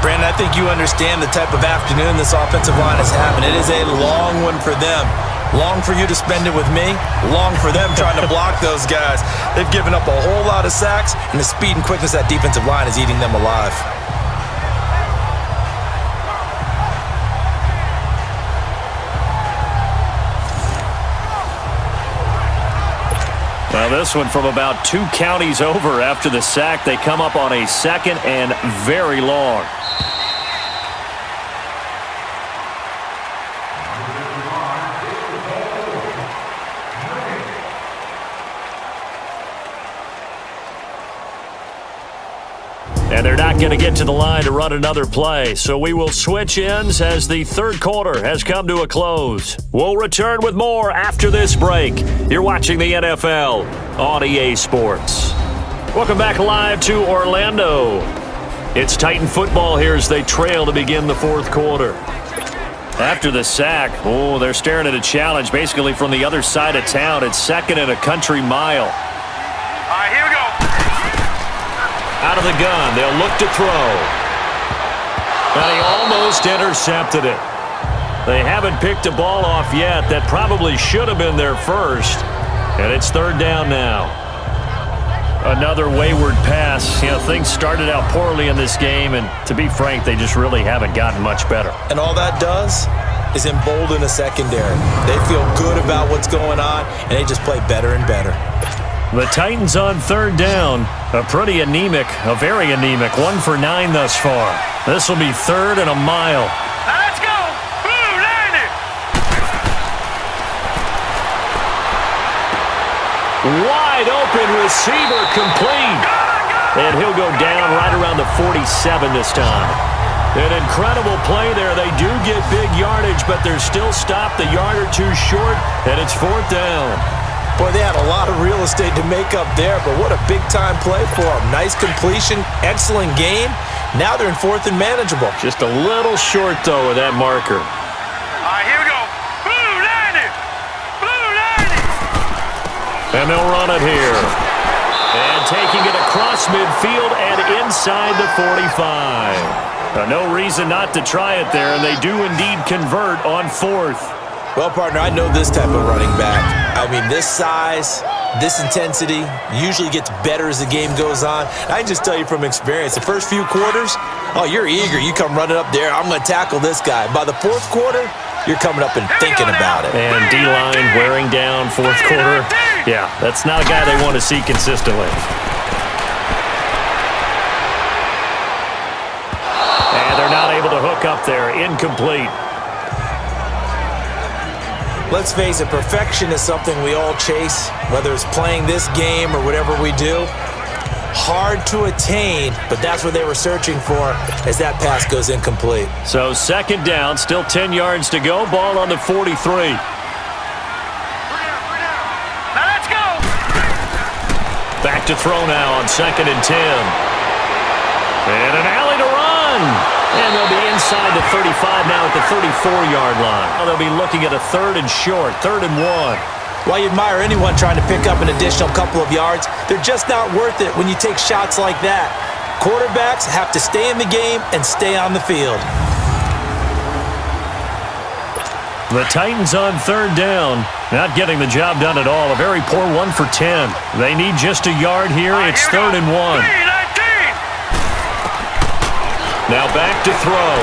Brandon, I think you understand the type of afternoon this offensive line is having. It is a long one for them. Long for you to spend it with me. Long for them trying to block those guys. They've given up a whole lot of sacks, and the speed and quickness of that defensive line is eating them alive. Well, this one from about 2 counties over after the sack. They come up on a 2nd and very long. And they're not going to get to the line to run another play, so we will switch ends as the 3rd quarter has come to a close. We'll return with more after this break. You're watching the NFL on EA Sports. Welcome back live to Orlando. It's Titan football here as they trail to begin the 4th quarter. After the sack, they're staring at a challenge basically from the other side of town. It's 2nd and a country mile. All right, here we go. Out of the gun, they'll look to throw. And he almost intercepted it. They haven't picked a ball off yet. That probably should have been their first. And it's 3rd down now. Another wayward pass. You know, things started out poorly in this game, and to be frank, they just really haven't gotten much better. And all that does is embolden a secondary. They feel good about what's going on, and they just play better and better. The Titans on 3rd down. A very anemic, 1 for 9 thus far. This will be 3rd and a mile. Now let's go. Blue 90. Wide open receiver complete. And he'll go down right around the 47 this time. An incredible play there. They do get big yardage, but they're still stopped a yard or 2 short, and it's 4th down. Boy, they had a lot of real estate to make up there, but what a big-time play for them. Nice completion, excellent game, Now they're in 4th and manageable. Just a little short, though, with that marker. All right, here we go. Blue 90. Blue 90. And they'll run it here. And taking it across midfield and inside the 45. No reason not to try it there, and they do indeed convert on 4th. Well, partner, I know this type of running back. I mean, this size, this intensity usually gets better as the game goes on. I can just tell you from experience, the first few quarters, oh, you're eager. You come running up there, I'm going to tackle this guy. By the 4th quarter, you're coming up and thinking about it. And D-line wearing down 4th quarter. Yeah, that's not a guy they want to see consistently. And they're not able to hook up there. Incomplete. Let's face it, perfection is something we all chase, whether it's playing this game or whatever we do. Hard to attain, but that's what they were searching for as that pass goes incomplete. So 2nd down, still 10 yards to go. Ball on the 43. Now let's go. Back to throw now on 2nd and 10. And an alley to run. And they'll be inside the 35 now at the 34-yard line. They'll be looking at a 3rd and short, 3rd and 1. While you admire anyone trying to pick up an additional couple of yards, they're just not worth it when you take shots like that. Quarterbacks have to stay in the game and stay on the field. The Titans on 3rd down. Not getting the job done at all. A very poor 1 for 10. They need just a yard here. It's 3rd and 1. Now back to throw.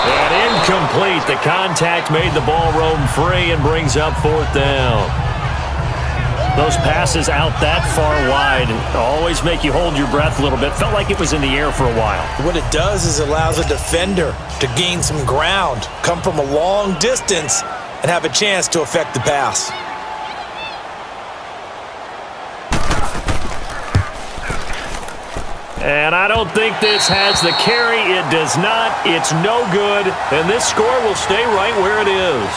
And incomplete. The contact made the ball roam free and brings up 4th down. Those passes out that far wide always make you hold your breath a little bit. Felt like it was in the air for a while. What it does is it allows a defender to gain some ground, come from a long distance, and have a chance to affect the pass. And I don't think this has the carry. It does not. It's no good. And this score will stay right where it is.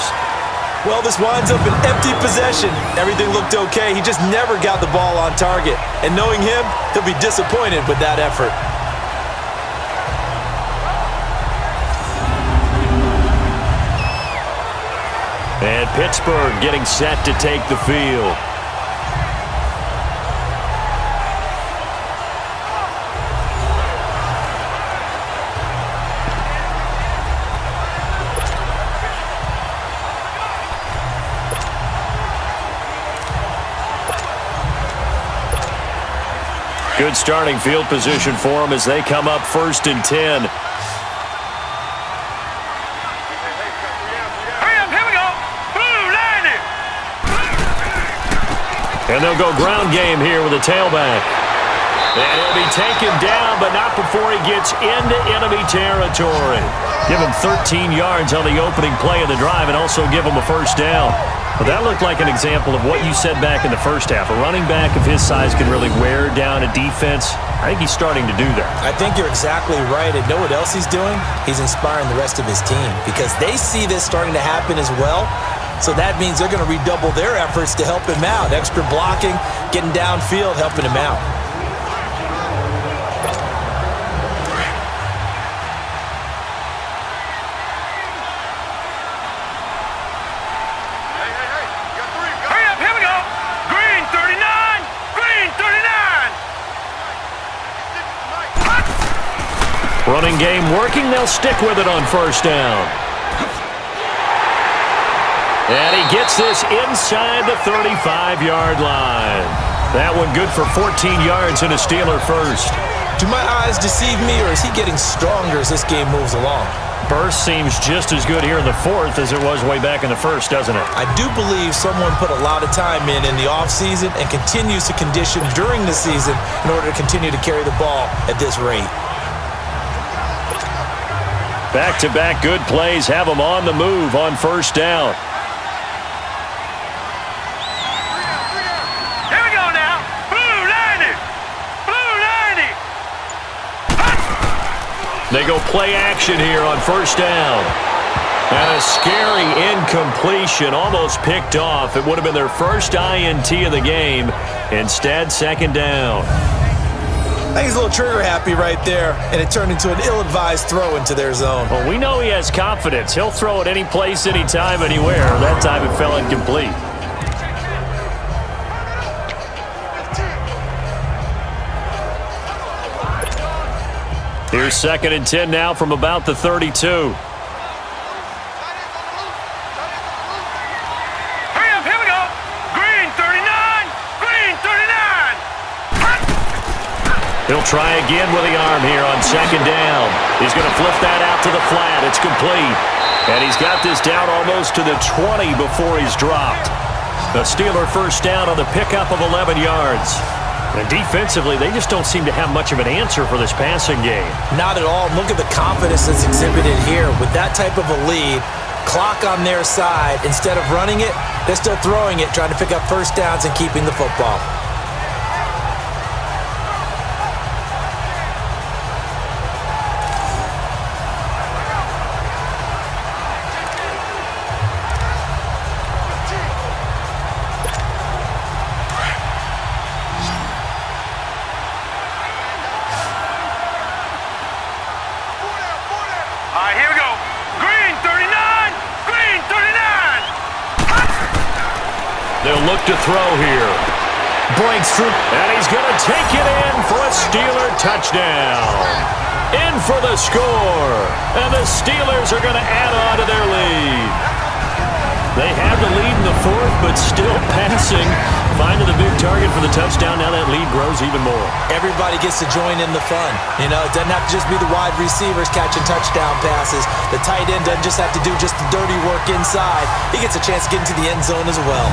Well, this winds up an empty possession. Everything looked okay. He just never got the ball on target. And knowing him, he'll be disappointed with that effort. And Pittsburgh getting set to take the field. Good starting field position for them as they come up 1st and 10. Hurry up, here we go. Blue 90. And they'll go ground game here with a tailback. And he'll be taken down, but not before he gets into enemy territory. Give him 13 yards on the opening play of the drive and also give him a 1st down. But that looked like an example of what you said back in the 1st half. A running back of his size can really wear down a defense. I think he's starting to do that. I think you're exactly right. And know what else he's doing? He's inspiring the rest of his team because they see this starting to happen as well. So that means they're going to redouble their efforts to help him out. Extra blocking, getting downfield, helping him out. Running game working. They'll stick with it on 1st down. And he gets this inside the 35-yard line. That one good for 14 yards and a Steeler 1st. Do my eyes deceive me, or is he getting stronger as this game moves along? Burst seems just as good here in the 4th as it was way back in the 1st, doesn't it? I do believe someone put a lot of time in the offseason and continues to condition during the season in order to continue to carry the ball at this rate. Back-to-back good plays have them on the move on 1st down. Here we go now. Blue 90. Blue 90. They go play action here on 1st down. And a scary incompletion, almost picked off. It would have been their first INT of the game. Instead, 2nd down. think he's a little trigger happy right there, and it turned into an ill-advised throw into their zone. Well, we know he has confidence. He'll throw it any place, anytime, anywhere. That time it fell incomplete. Here's 2nd and 10 now from about the 32. Here we go. Green 39. Green 39. He'll try again with the arm here on 2nd down. He's going to flip that out to the flat. It's complete. And he's got this down almost to the 20 before he's dropped. The Steeler first down on the pickup of 11 yards. And defensively, they just don't seem to have much of an answer for this passing game. Not at all. Look at the confidence that's exhibited here. With that type of a lead, clock on their side, instead of running it, they're still throwing it, trying to pick up first downs and keeping the football. All right, here we go. Green 39. Green 39. They'll look to throw here. Breaks through. And he's going to take it in for a Steeler touchdown. In for the score. And the Steelers are going to add on to their lead. They have the lead in the 4th, but still passing. Finding the big target for the touchdown. Now that lead grows even more. Everybody gets to join in the fun. You know, it doesn't have to just be the wide receivers catching touchdown passes. The tight end doesn't just have to do just the dirty work inside. He gets a chance to get into the end zone as well.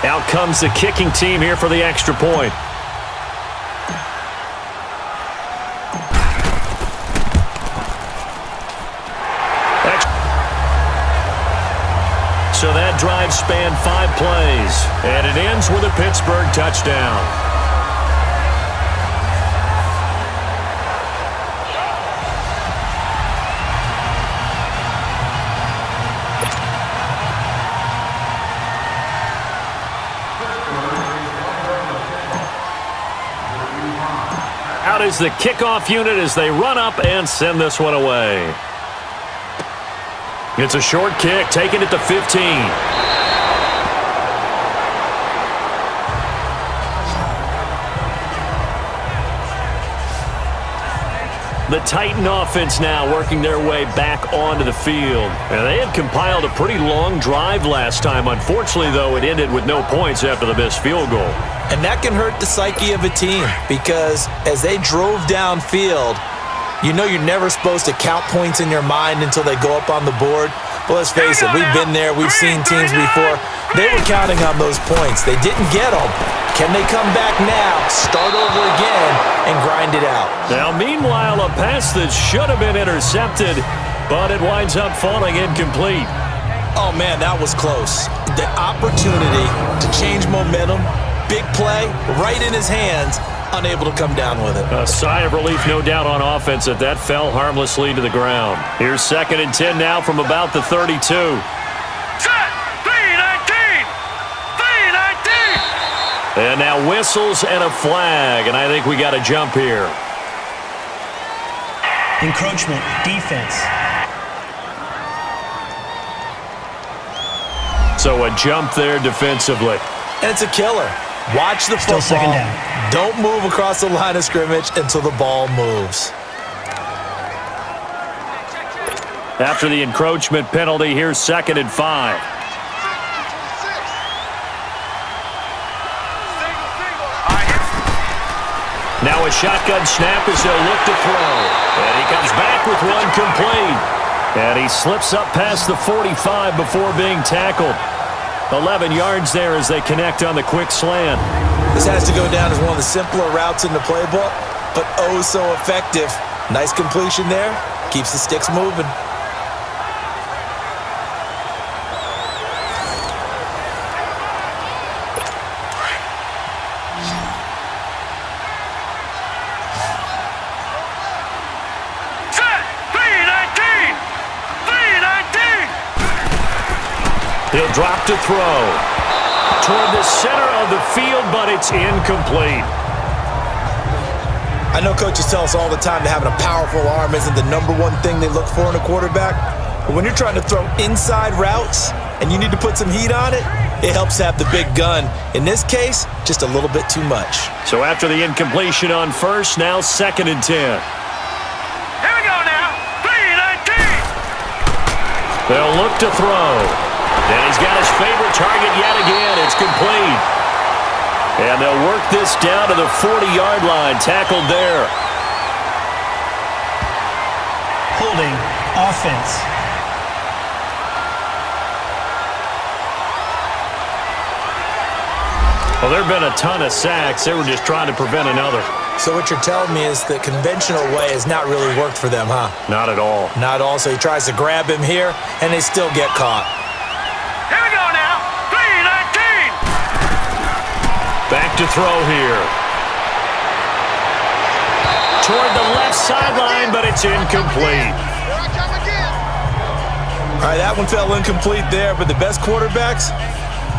Out comes the kicking team here for the extra point. So that drive spanned 5 plays, and it ends with a Pittsburgh touchdown. Out is the kickoff unit as they run up and send this one away. It's a short kick, taken at the 15. The Titan offense now working their way back onto the field. And they had compiled a pretty long drive last time. Unfortunately, though, it ended with no points after the missed field goal. And that can hurt the psyche of a team because as they drove downfield, you know you're never supposed to count points in your mind until they go up on the board. But let's face it, we've been there. We've seen teams before. They were counting on those points. They didn't get them. Can they come back now, start over again, and grind it out? Now, meanwhile, a pass that should have been intercepted, but it winds up falling incomplete. Oh, man, that was close. The opportunity to change momentum, big play, right in his hands, unable to come down with it. A sigh of relief, no doubt, on offense that fell harmlessly to the ground. Here's 2nd and 10 now from about the 32. Set. 319. 319. And now whistles and a flag, and I think we got a jump here. Encroachment, defense. So a jump there defensively. And it's a killer. Watch the Still football. 2nd down. Don't move across the line of scrimmage until the ball moves. After the encroachment penalty, here's 2nd and 5. Now a shotgun snap as they'll look to throw. And he comes back with one complete. And he slips up past the 45 before being tackled. 11 yards there as they connect on the quick slant. This has to go down as one of the simpler routes in the playbook, but oh so effective. Nice completion there. Keeps the sticks moving. He'll drop to throw. toward the center of the field, but it's incomplete. I know coaches tell us all the time that having a powerful arm isn't the number one thing they look for in a quarterback. But when you're trying to throw inside routes and you need to put some heat on it, it helps have the big gun. In this case, just a little bit too much. So after the incompletion on first, now 2nd and 10. Here we go now. 3-19. They'll look to throw. And he's got his favorite target yet again. It's complete. And they'll work this down to the 40-yard line. Tackled there. Holding offense. Well, there have been a ton of sacks. They were just trying to prevent another. So what you're telling me is the conventional way has not really worked for them, huh? Not at all. Not all. So he tries to grab him here, and they still get caught. Here we go now. 3-19. Back to throw here. Toward the left sideline, but it's incomplete. All right, that one fell incomplete there, but the best quarterbacks,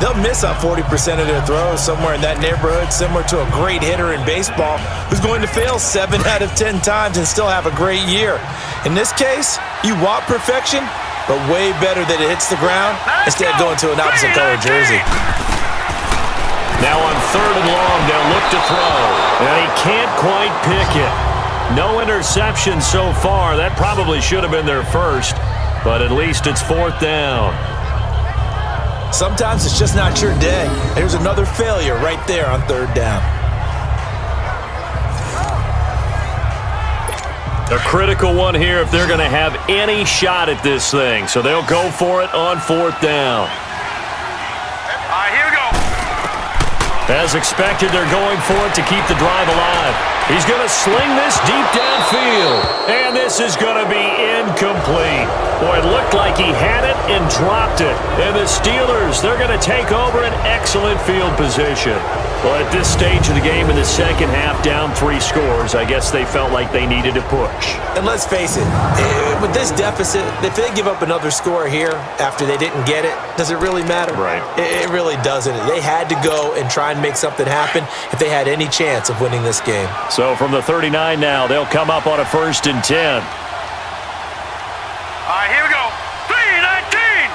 they'll miss on 40% of their throws, somewhere in that neighborhood, similar to a great hitter in baseball who's going to fail 7 out of 10 times and still have a great year. In this case, you want perfection, but way better that it hits the ground instead of going to an opposite color jersey. Now on 3rd and long, they'll look to throw. And he can't quite pick it. No interception so far. That probably should have been their first, but at least it's 4th down. Sometimes it's just not your day. There's another failure right there on 3rd down. A critical one here if they're going to have any shot at this thing. So they'll go for it on 4th down. All right, here we go. As expected, they're going for it to keep the drive alive. He's going to sling this deep downfield. And this is going to be incomplete. Boy, it looked like he had it and dropped it. And the Steelers, they're going to take over an excellent field position. Well, at this stage of the game in the second half, down 3 scores, I guess they felt like they needed to push. And let's face it, with this deficit, if they give up another score here after they didn't get it, does it really matter? Right. It really doesn't. They had to go and try and make something happen if they had any chance of winning this game. So from the 39 now, they'll come up on a 1st and 10. All right, here we go. 3-19.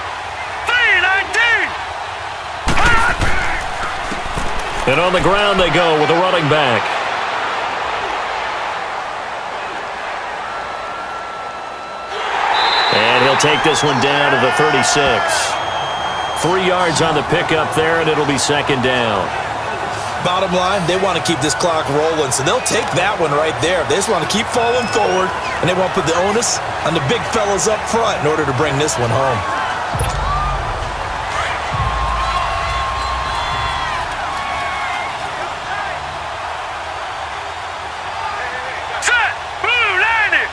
3-19. And on the ground they go with a running back. And he'll take this one down to the 36. 3 yards on the pickup there, and it'll be 2nd down. Bottom line, they want to keep this clock rolling, so they'll take that one right there. They just want to keep falling forward, and they want to put the onus on the big fellas up front in order to bring this one home. Set. Blue 90.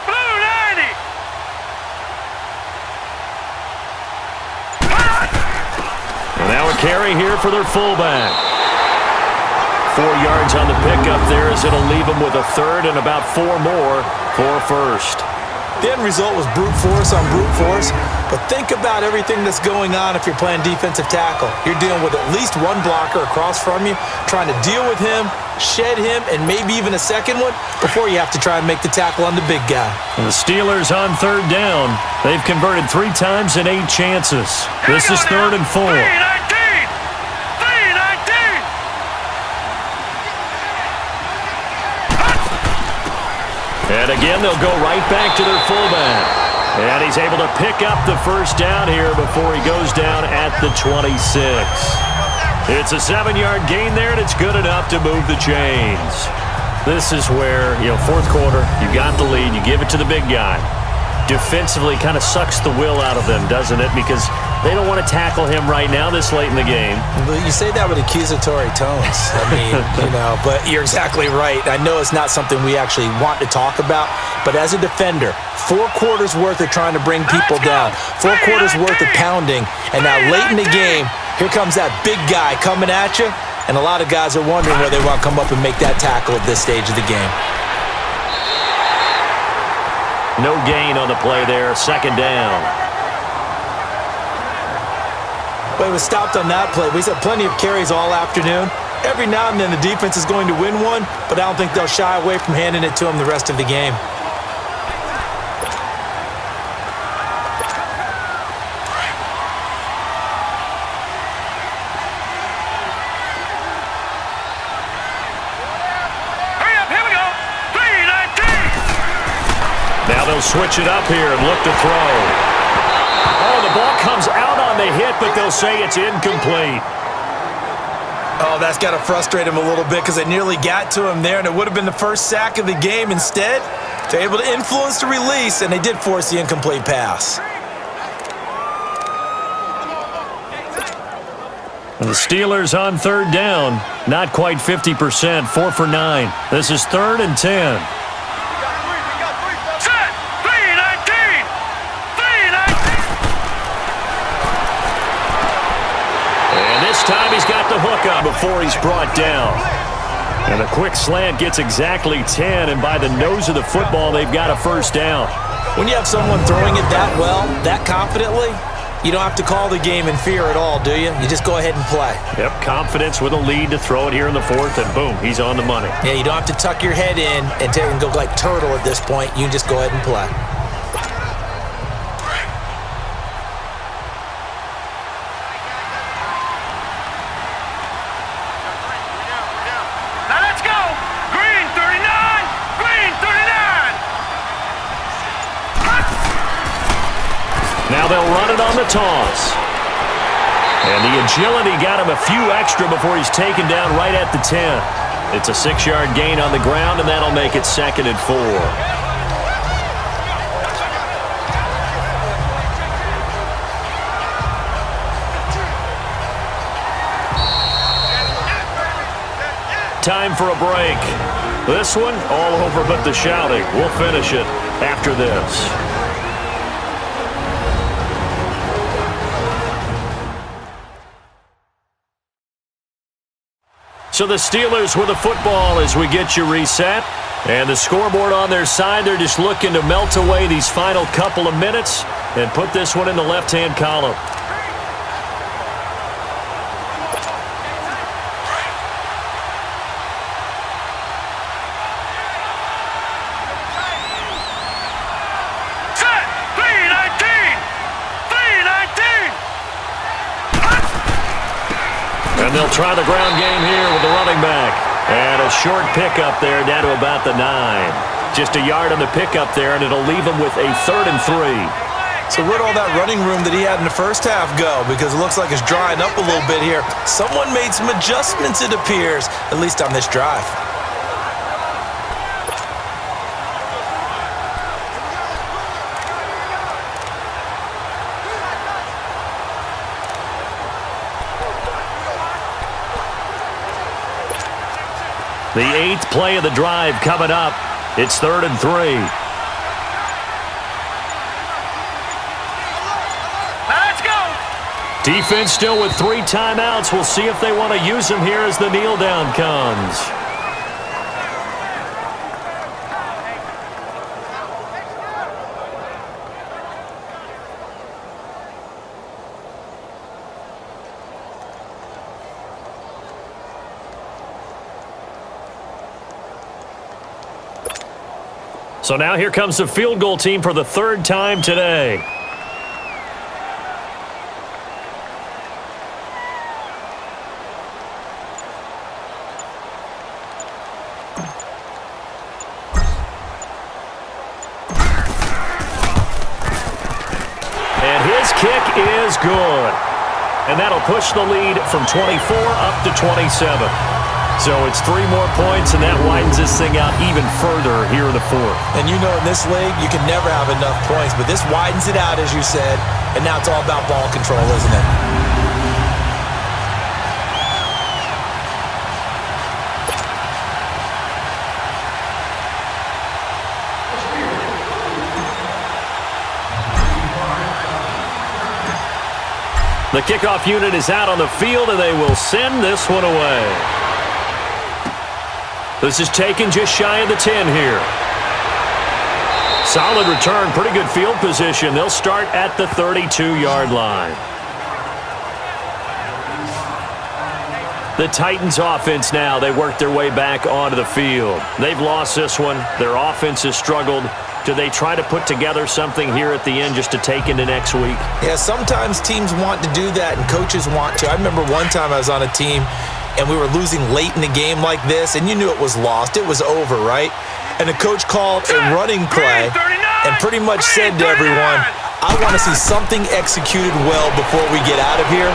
Blue 90. And now a carry here for their fullback. 4 yards on the pickup there as it'll leave them with a 3rd and about 4 more for a 1st. The end result was brute force on brute force, but think about everything that's going on if you're playing defensive tackle. You're dealing with at least one blocker across from you, trying to deal with him, shed him, and maybe even a second one before you have to try and make the tackle on the big guy. And the Steelers on 3rd down. They've converted 3 times in 8 chances. This is 3rd and 4. 3-19. 3-19. And again, they'll go right back to their fullback. And he's able to pick up the 1st down here before he goes down at the 26. It's a 7-yard gain there, and it's good enough to move the chains. This is where, 4th quarter, you got the lead, you give it to the big guy. Defensively kind of sucks the will out of them, doesn't it? Because they don't want to tackle him right now this late in the game. You say that with accusatory tones. I mean, but you're exactly right. I know it's not something we actually want to talk about, but as a defender, 4 quarters worth of trying to bring people down, 4 quarters worth of pounding, and now late in the game, here comes that big guy coming at you, and a lot of guys are wondering whether they want to come up and make that tackle at this stage of the game. No gain on the play there, 2nd down. Well, he was stopped on that play. He's had plenty of carries all afternoon. Every now and then the defense is going to win one, but I don't think they'll shy away from handing it to him the rest of the game. Hurry up, here we go. 3-19. Now they'll switch it up here and look to throw. Oh, the ball comes out on the hit, but they'll say it's incomplete. Oh, that's got to frustrate him a little bit because they nearly got to him there, and it would have been the first sack of the game. Instead, they're able to influence the release, and they did force the incomplete pass. The Steelers on third down. Not quite 50%, 4 for 9. This is 3rd and 10. Set. 3-19. 3-19. And this time he's got the hook up before he's brought down. And a quick slant gets exactly 10, and by the nose of the football, they've got a first down. When you have someone throwing it that well, that confidently, you don't have to call the game in fear at all, do you? You just go ahead and play. Yep, confidence with a lead to throw it here in the 4th, and boom, he's on the money. Yeah, you don't have to tuck your head in and go like turtle at this point. You can just go ahead and play. Now let's go. Green 39. Green 39. Now they'll run it on the toss. And the agility got him a few extra before he's taken down right at the 10. It's a 6-yard gain on the ground, and that'll make it 2nd and 4. Time for a break. This one, all over but the shouting. We'll finish it after this. So the Steelers with the football as we get you reset. And the scoreboard on their side, they're just looking to melt away these final couple of minutes and put this one in the left-hand column. Set. 3-19. 3-19. And they'll try the ground game here with the running back. And a short pickup there down to about the 9. Just a yard on the pickup there, and it'll leave them with a 3rd and 3. So where'd all that running room that he had in the first half go? Because it looks like it's drying up a little bit here. Someone made some adjustments, it appears, at least on this drive. The 8th play of the drive coming up. It's 3rd and 3. Now let's go. Defense still with 3 timeouts. We'll see if they want to use them here as the kneel down comes. So now here comes the field goal team for the 3rd time today. And his kick is good. And that'll push the lead from 24 up to 27. So it's 3 more points, and that widens this thing out even further here in the 4th. And you know in this league, you can never have enough points, but this widens it out, as you said, and now it's all about ball control, isn't it? The kickoff unit is out on the field, and they will send this one away. This is taken just shy of the 10 here. Solid return, pretty good field position. They'll start at the 32-yard line. The Titans offense now, they work their way back onto the field. They've lost this one. Their offense has struggled. Do they try to put together something here at the end just to take into next week? Yeah, sometimes teams want to do that and coaches want to. I remember one time I was on a team and we were losing late in the game like this, and you knew it was lost. It was over, right? And the coach called a running play and pretty much said to everyone, I want to see something executed well before we get out of here.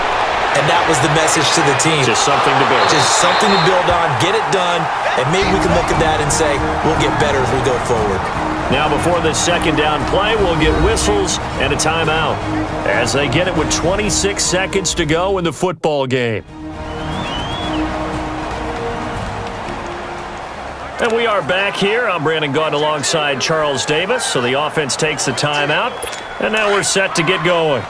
And that was the message to the team. Just something to build. Just something to build on, get it done, and maybe we can look at that and say, we'll get better as we go forward. Now before this second down play, we'll get whistles and a timeout as they get it with 26 seconds to go in the football game. And we are back here. I'm Brandon Gaudin alongside Charles Davis. So the offense takes the timeout, and now we're set to get going.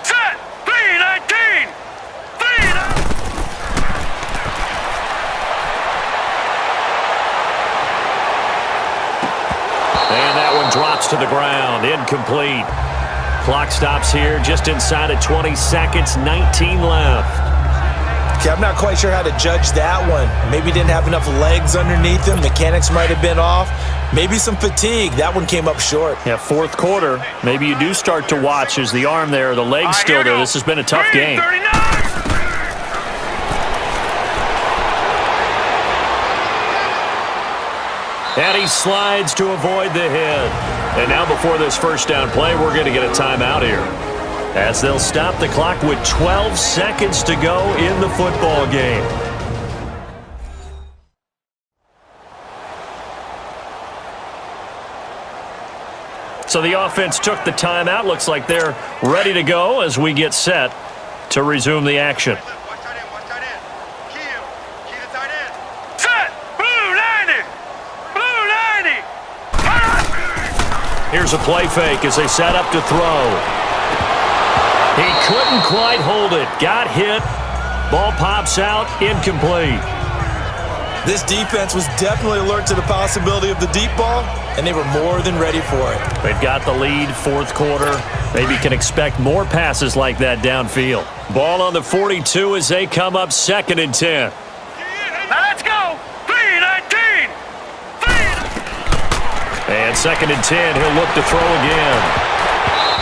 Set. 3-19. And that one drops to the ground. Incomplete. Clock stops here just inside of 20 seconds. 19 left. Okay, I'm not quite sure how to judge that one. Maybe didn't have enough legs underneath him. Mechanics might have been off. Maybe some fatigue. That one came up short. Yeah, fourth quarter. Maybe you do start to watch. Is the arm there, the leg's still there. This has been a tough game. And he slides to avoid the hit. And now before this first down play, we're going to get a timeout here, as they'll stop the clock with 12 seconds to go in the football game. So the offense took the timeout. Looks like they're ready to go as we get set to resume the action. Set. Blue 90. Blue 90. Here's a play fake as they set up to throw. He couldn't quite hold it. Got hit. Ball pops out. Incomplete. This defense was definitely alert to the possibility of the deep ball, and they were more than ready for it. They've got the lead, fourth quarter. Maybe can expect more passes like that downfield. Ball on the 42 as they come up 2nd and 10. Now let's go. 3-19. And 2nd and 10, he'll look to throw again.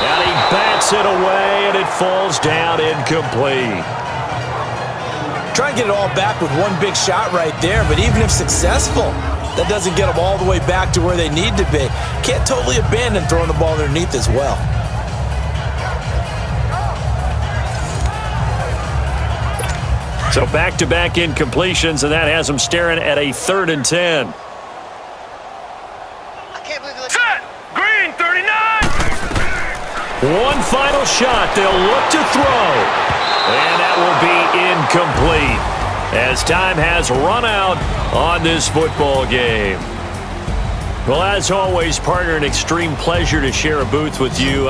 And he bats it away, and it falls down incomplete. Try and get it all back with one big shot right there, but even if successful, that doesn't get them all the way back to where they need to be. Can't totally abandon throwing the ball underneath as well. So back-to-back incompletions, and that has them staring at a 3rd and 10. Set. Green 39. One final shot. They'll look to throw. And that will be incomplete as time has run out on this football game. Well, as always, partner, an extreme pleasure to share a booth with you.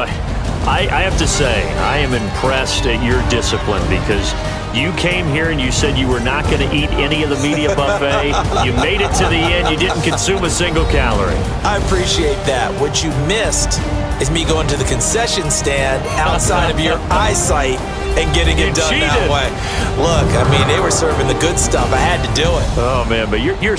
I have to say, I am impressed at your discipline because you came here and you said you were not going to eat any of the media buffet. You made it to the end. You didn't consume a single calorie. I appreciate that. What you missed is me going to the concession stand outside of your eyesight and getting it done that way. Look, I mean, they were serving the good stuff. I had to do it. Oh, man, but you're